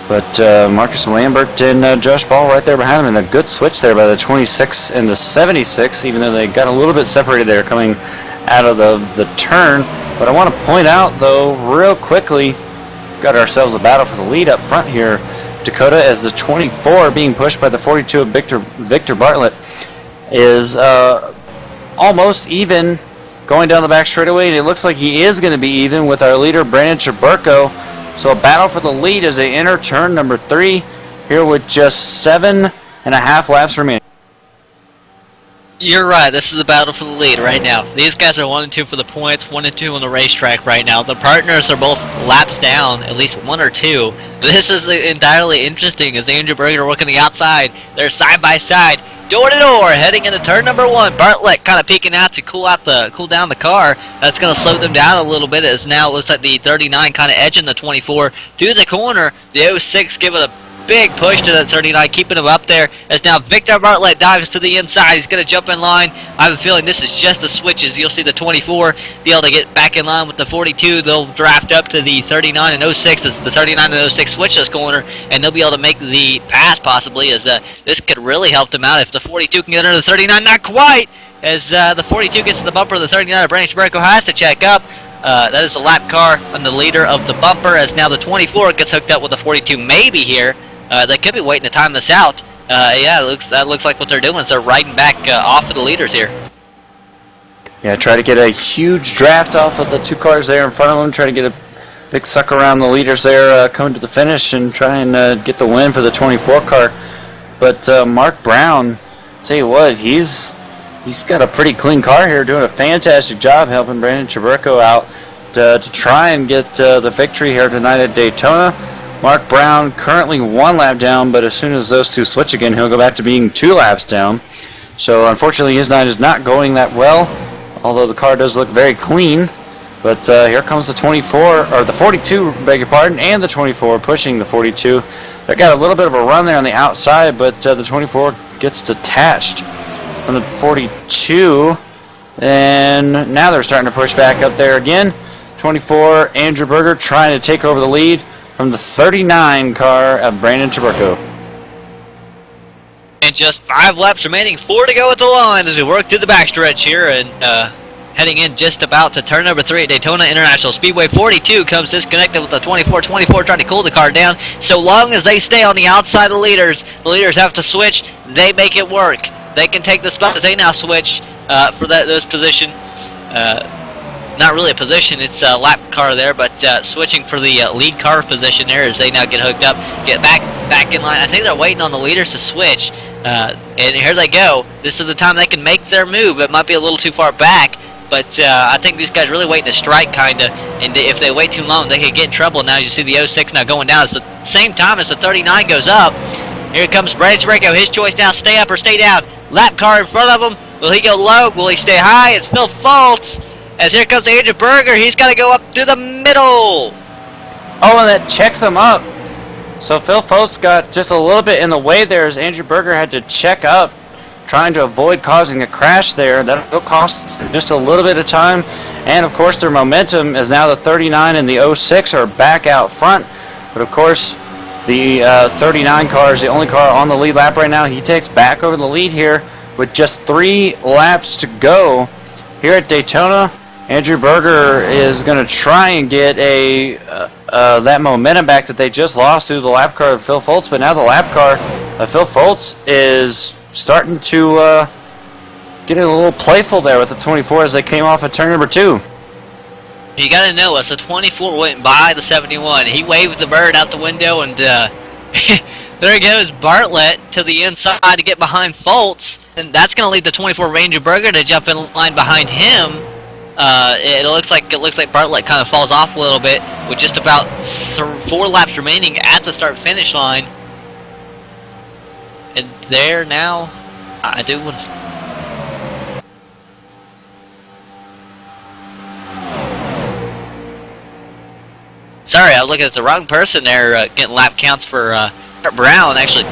But Marcus Lambert and Josh Ball right there behind them, and a good switch there by the 26 and the 76, even though they got a little bit separated there coming out of the turn. But I want to point out, though, real quickly, got ourselves a battle for the lead up front here, Dakota, as the 24 being pushed by the 42 of Victor Bartlett is almost even going down the back straightaway, and it looks like he is going to be even with our leader, Brandon Chaburko. So a battle for the lead as they enter turn number 3 here with just 7.5 laps remaining. You're right, this is a battle for the lead right now. These guys are 1 and 2 for the points, 1 and 2 on the racetrack right now. The partners are both laps down, at least 1 or 2. This is entirely interesting as Andrew Berger working the outside. They're side by side, door to door, heading into turn number 1. Bartlett kind of peeking out to cool down the car. That's going to slow them down a little bit as now it looks like the 39 kind of edging the 24 to the corner. The 06 giving a big push to the 39, keeping him up there as now Victor Bartlett dives to the inside. He's going to jump in line. I have a feeling this is just the switches. You'll see the 24 be able to get back in line with the 42. They'll draft up to the 39 and 06 as the 39 and 06 switch this corner, and they'll be able to make the pass possibly, as this could really help them out if the 42 can get under the 39. Not quite, as the 42 gets to the bumper. The 39 of Brandon Chaburko has to check up. That is the lap car on the leader of the bumper, as now the 24 gets hooked up with the 42 maybe here. They could be waiting to time this out. Yeah, that looks like what they're doing is they're riding back off of the leaders here. Yeah, try to get a huge draft off of the 2 cars there in front of them. Try to get a Big suck around the leaders there, coming to the finish and try and get the win for the 24 car. But Mark Brown, tell you what, he's got a pretty clean car here, doing a fantastic job helping Brandon Chaburko out to try and get the victory here tonight at Daytona. Mark Brown currently 1 lap down, but as soon as those two switch again, he'll go back to being 2 laps down. So unfortunately, his night is not going that well, although the car does look very clean. But here comes the 24, or the 42, beg your pardon, and the 24 pushing the 42. They got a little bit of a run there on the outside, but the 24 gets detached from the 42. And now they're starting to push back up there again. 24, Andrew Berger trying to take over the lead from the 39 car of Brandon Chaburko. And just 5 laps remaining, 4 to go at the line as we work through the backstretch here, and heading in just about to turn number 3 at Daytona International Speedway. 42 comes disconnected with the 24. 24 trying to cool the car down. So long as they stay on the outside of the leaders have to switch. They make it work. They can take the spot as they now switch for those position. Not really a position, it's a lap car there, but switching for the lead car position there as they now get hooked up, get back in line. I think they're waiting on the leaders to switch, and here they go. This is the time they can make their move. It might be a little too far back, but I think these guys really waiting to strike, kind of, and if they wait too long, they could get in trouble. Now you see the 06 now going down. It's the same time as the 39 goes up. Here comes Brandon Chaburko. His choice now, stay up or stay down. Lap car in front of him. Will he go low? Will he stay high? It's Phil Fultz. As here comes Andrew Berger, he's got to go up through the middle. Oh, and that checks him up. So Phil Fultz got just a little bit in the way there as Andrew Berger had to check up, trying to avoid causing a crash there. That'll cost just a little bit of time. And, of course, their momentum is now the 39 and the 06 are back out front. But, of course, the 39 car is the only car on the lead lap right now. He takes back over the lead here with just 3 laps to go here at Daytona. Andrew Berger is going to try and get that momentum back that they just lost through the lap car of Phil Fultz, but now the lap car of Phil Fultz is starting to get a little playful there with the 24 as they came off of turn number 2. You got to know, as the 24 went by the 71, he waved the bird out the window, and there goes Bartlett to the inside to get behind Fultz, and that's going to leave the 24 Andrew Berger to jump in line behind him. It looks like Bartlett kind of falls off a little bit with just about 4 laps remaining at the start-finish line. And there now, I do want to... Sorry, I was looking at the wrong person there, getting lap counts for Brown. Actually,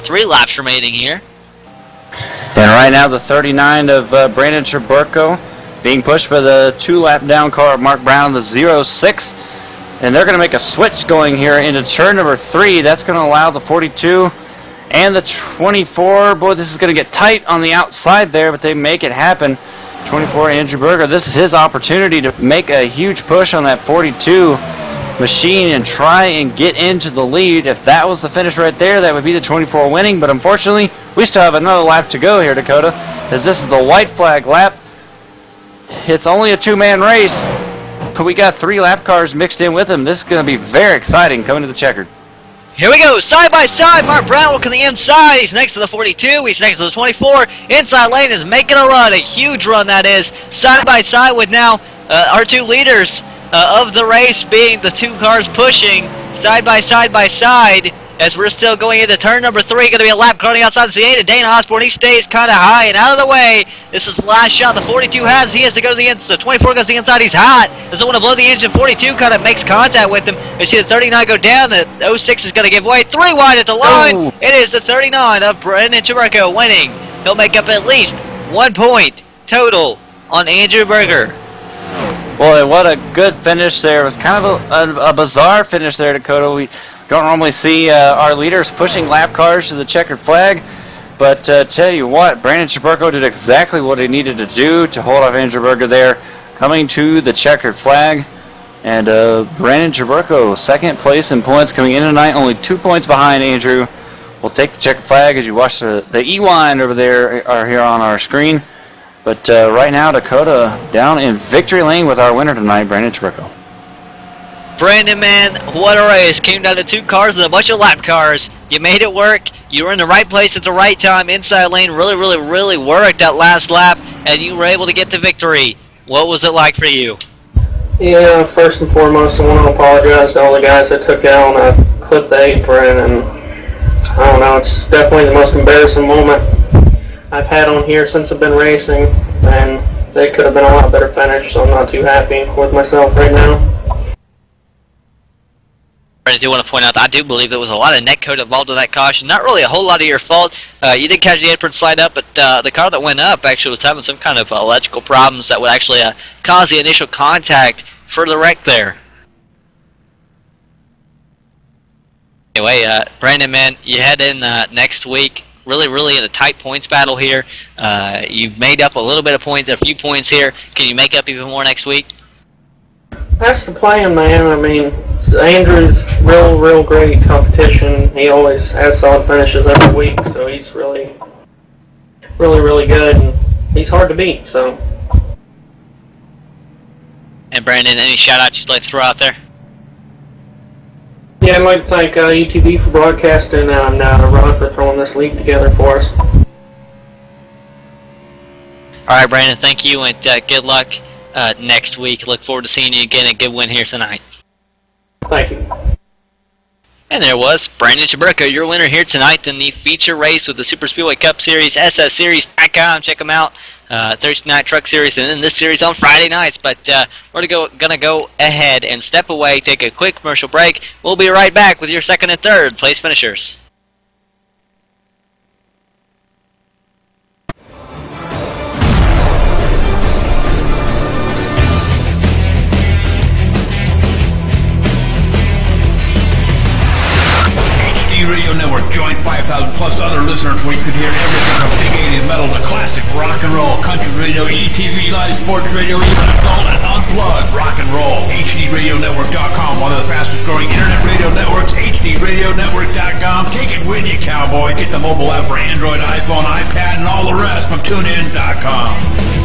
3 laps remaining here. And right now, the 39 of Brandon Chaburko being pushed by the 2-lap down car of Mark Brown, the 06. And they're going to make a switch going here into turn number 3. That's going to allow the 42 and the 24. Boy, this is going to get tight on the outside there, but they make it happen. 24, Andrew Berger. This is his opportunity to make a huge push on that 42 machine and try and get into the lead. If that was the finish right there, that would be the 24 winning. But unfortunately, we still have another lap to go here, Dakota, as this is the white flag lap. It's only a 2-man race, but we got 3 lap cars mixed in with them. This is going to be very exciting coming to the checkered. Here we go, side by side. Mark Brown looking the inside. He's next to the 42. He's next to the 24. Inside lane is making a run, a huge run that is. Side by side with now our 2 leaders of the race being the 2 cars pushing side by side. As we're still going into turn number 3, going to be a lap car on the outside. The 8 of Dana Osborne. He stays kind of high and out of the way. This is the last shot the 42 has. He has to go to the inside. The 24 goes to the inside. He's hot. Doesn't want to blow the engine. 42 kind of makes contact with him. You see the 39 go down. The 06 is going to give way. 3 wide at the line. Oh. It is the 39 of Brandon Chaburko winning. He'll make up at least 1 point total on Andrew Berger. Boy, what a good finish there. It was kind of a bizarre finish there, Dakota. We don't normally see our leaders pushing lap cars to the checkered flag, but tell you what, Brandon Chaburko did exactly what he needed to do to hold off Andrew Berger there, coming to the checkered flag. And Brandon Chaburko, 2nd place in points, coming in tonight, only 2 points behind Andrew. We'll take the checkered flag as you watch the E-line over there are here on our screen. But right now, Dakota down in victory lane with our winner tonight, Brandon Chaburko. Brandon, man, what a race. Came down to 2 cars and a bunch of lap cars. You made it work. You were in the right place at the right time. Inside lane really worked that last lap, and you were able to get the victory. What was it like for you? Yeah, first and foremost, I want to apologize to all the guys that took out and I clipped the apron, and I don't know, it's definitely the most embarrassing moment I've had on here since I've been racing, and they could have been a lot better finish, so I'm not too happy with myself right now. I do want to point out that I do believe there was a lot of net code involved in that caution. Not really a whole lot of your fault. You did catch the apron slide up, but the car that went up actually was having some kind of electrical problems that would actually cause the initial contact for the wreck there. Anyway, Brandon, man, you head in next week. Really in a tight points battle here. You've made up a little bit of points, a few points here. Can you make up even more next week? That's the plan, man. I mean, Andrew's real great competition. He always has solid finishes every week, so he's really good, and he's hard to beat, so. And Brandon, any shout-outs you'd like to throw out there? Yeah, I'd like to thank UTV for broadcasting and Ron for throwing this league together for us. Alright, Brandon, thank you, and good luck next week. Look forward to seeing you again. A good win here tonight. Thank you. And there was Brandon Chaburka, your winner here tonight in the feature race with the Super Speedway Cup Series, SSCUP-Daytona. Check them out. Thursday Night Truck Series, and then this series on Friday nights. But we're gonna go ahead and step away, take a quick commercial break. We'll be right back with your second and third place finishers. Radio Network joined 5,000 plus other listeners where you could hear everything from big 80s metal to classic rock and roll, country radio, ETV, live sports radio, even adult and unplugged rock and roll. HDRadioNetwork.com, one of the fastest growing internet radio networks. HDRadioNetwork.com. Take it with you, cowboy. Get the mobile app for Android, iPhone, iPad, and all the rest from TuneIn.com.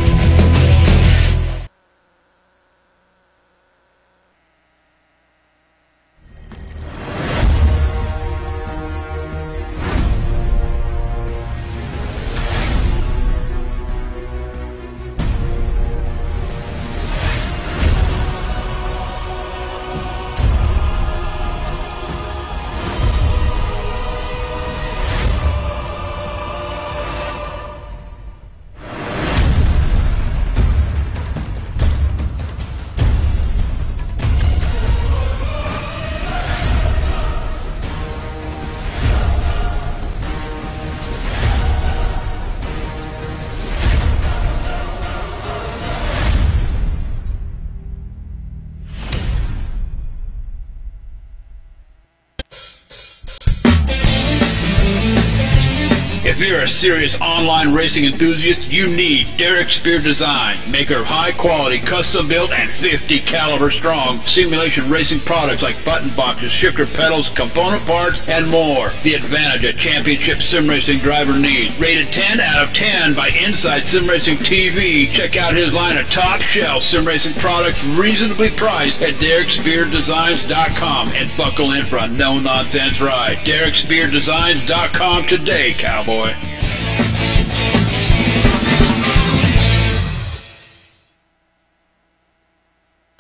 If you're a serious online racing enthusiast, you need Derek Spear Design, maker of high-quality, custom-built, and 50 caliber strong simulation racing products like button boxes, shifter pedals, component parts, and more. The advantage a championship sim racing driver needs. Rated 10 out of 10 by Inside Sim Racing TV. Check out his line of top-shelf sim racing products, reasonably priced at DerekSpearDesigns.com, and buckle in for a no-nonsense ride. DerekSpearDesigns.com today, cowboy.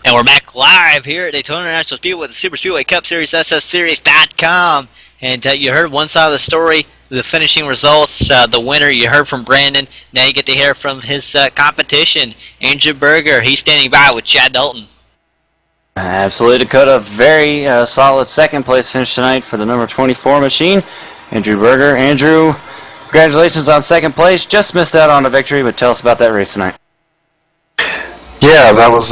And we're back live here at Daytona International Speedway with the Super Speedway Cup Series, SSSeries.com. And you heard one side of the story, the finishing results, the winner. You heard from Brandon. Now you get to hear from his competition, Andrew Berger. He's standing by with Chad Dalton. Absolutely, Dakota. Very solid second place finish tonight for the number 24 machine, Andrew Berger. Andrew, congratulations on second place. Just missed out on a victory, but tell us about that race tonight. Yeah, that was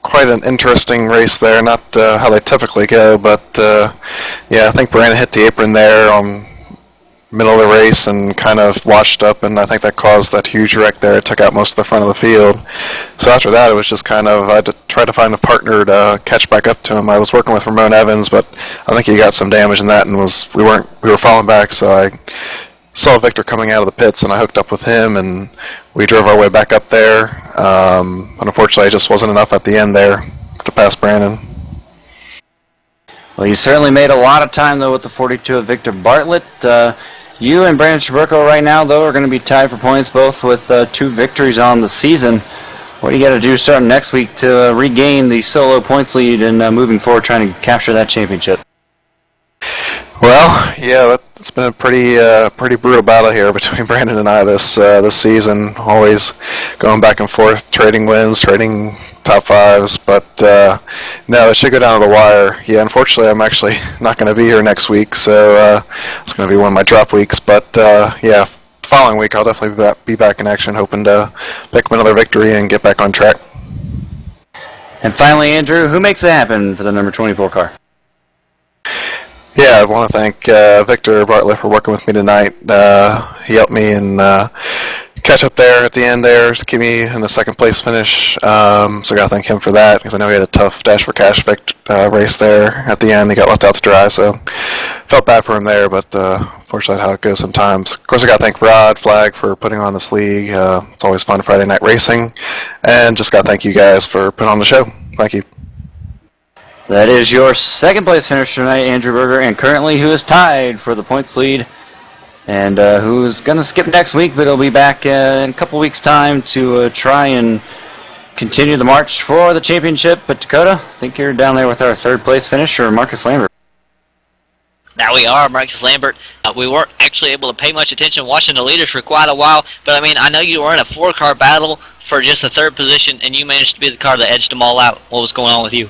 quite an interesting race there. Not how they typically go, but yeah, I think Brandon hit the apron there on middle of the race and kind of washed up, and I think that caused that huge wreck there. It took out most of the front of the field. So after that, it was just kind of, I had to try to find a partner to catch back up to him. I was working with Ramon Evans, but I think he got some damage in that, and we were falling back, so I saw Victor coming out of the pits, and I hooked up with him, and we drove our way back up there. Unfortunately, it just wasn't enough at the end there to pass Brandon. Well, you certainly made a lot of time, though, with the 42 of Victor Bartlett. You and Brandon Sherburko right now, though, are going to be tied for points, both with 2 victories on the season. What do you got to do starting next week to regain the solo points lead and moving forward trying to capture that championship? Well, yeah, it's been a pretty brutal battle here between Brandon and I this season. Always going back and forth, trading wins, trading top 5s, but no, it should go down to the wire. Yeah, unfortunately, I'm actually not going to be here next week, so it's going to be one of my drop weeks. But yeah, following week I'll definitely be back in action, hoping to pick up another victory and get back on track. And finally, Andrew, who makes it happen for the number 24 car? Yeah, I want to thank Victor Bartlett for working with me tonight. He helped me and catch up there at the end there to keep me in the second place finish. So I got to thank him for that, because I know he had a tough Dash for Cash race there at the end. He got left out to dry, so felt bad for him there, but fortunately how it goes sometimes. Of course, I got to thank Rod Flagg for putting on this league. It's always fun Friday night racing, and just got to thank you guys for putting on the show. Thank you. That is your second place finisher tonight, Andrew Berger, and currently who is tied for the points lead, and who's going to skip next week, but he'll be back in a couple weeks' time to try and continue the march for the championship. But Dakota, I think you're down there with our third place finisher, Marcus Lambert. Now we are, Marcus Lambert. We weren't actually able to pay much attention watching the leaders for quite a while, but I mean, I know you were in a 4-car battle for just the third position, and you managed to be the car that edged them all out. What was going on with you?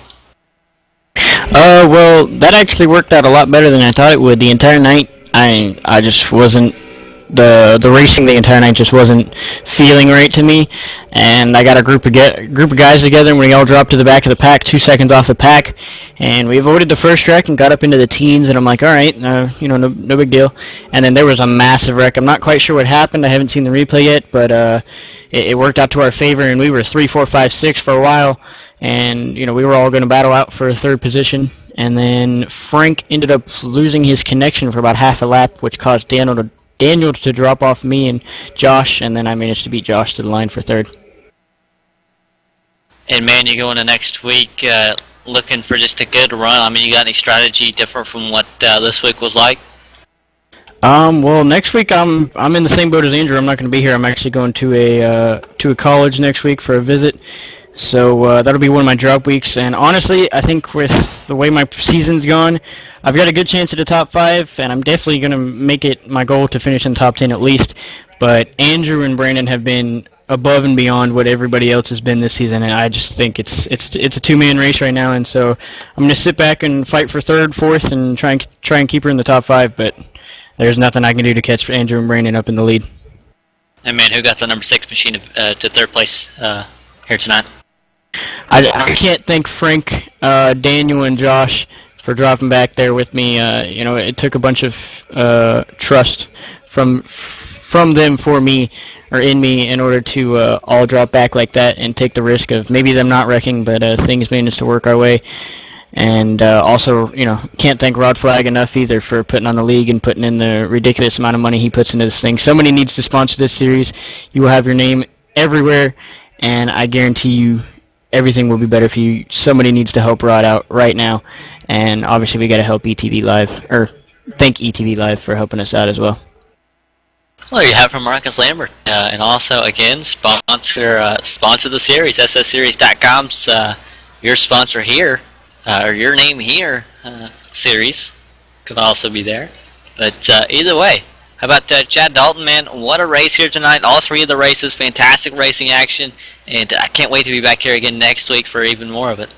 Well, that actually worked out a lot better than I thought it would. The entire night, I just wasn't, the racing the entire night just wasn't feeling right to me, and I got a group of guys together, and we all dropped to the back of the pack, 2 seconds off the pack, and we avoided the first wreck and got up into the teens, and I'm like, all right, you know, no big deal. And then there was a massive wreck. I'm not quite sure what happened. I haven't seen the replay yet, but it worked out to our favor, and we were 3, 4, 5, 6 for a while. And, you know, we were all going to battle out for a third position. And then Frank ended up losing his connection for about half a lap, which caused Daniel to drop off me and Josh. And then I managed to beat Josh to the line for third. And, man, you go into next week looking for just a good run. I mean, you got any strategy different from what this week was like? Well, next week I'm in the same boat as Andrew. I'm not going to be here. I'm actually going to a college next week for a visit. So that'll be one of my drop weeks, and honestly, I think with the way my season's gone, I've got a good chance at the top 5, and I'm definitely going to make it my goal to finish in the top 10 at least. But Andrew and Brandon have been above and beyond what everybody else has been this season, and I just think it's a 2-man race right now, and so I'm going to sit back and fight for third, fourth, and try and keep her in the top 5. But there's nothing I can do to catch Andrew and Brandon up in the lead. And man, who got the number 6 machine to third place here tonight? I can't thank Frank, Daniel, and Josh for dropping back there with me. You know, it took a bunch of trust from them for me, or in me, in order to all drop back like that and take the risk of maybe them not wrecking, but things managed to work our way. And also, you know, can't thank Rod Flagg enough either for putting on the league and putting in the ridiculous amount of money he puts into this thing. Somebody needs to sponsor this series. You will have your name everywhere, and I guarantee you everything will be better for you. Somebody needs to help Rod out right now, and obviously we got to help ETV Live, or thank ETV Live for helping us out as well. Well, there you have it from Marcus Lambert, and also again sponsor the series. SSCUP-Daytona's your sponsor here, or your name here series could also be there. But either way, how about Chad Dalton, man? What a race here tonight. All 3 of the races, fantastic racing action. And I can't wait to be back here again next week for even more of it.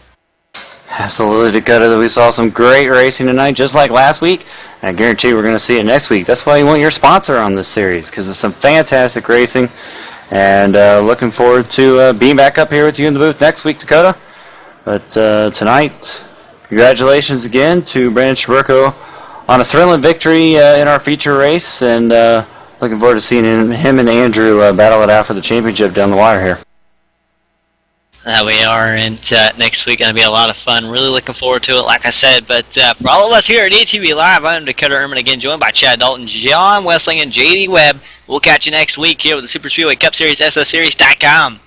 Absolutely, Dakota. We saw some great racing tonight, just like last week. I guarantee we're going to see it next week. That's why you want your sponsor on this series, because it's some fantastic racing. And looking forward to being back up here with you in the booth next week, Dakota. But tonight, congratulations again to Brandon Sherburko on a thrilling victory in our feature race, and looking forward to seeing him and Andrew battle it out for the championship down the wire here. We are, and next week going to be a lot of fun. Really looking forward to it, like I said. But for all of us here at ETV Live, I'm Dakota Ehrman again, joined by Chad Dalton, John Wessling, and JD Webb. We'll catch you next week here with the Super Speedway Cup Series, SSCUP-Daytona.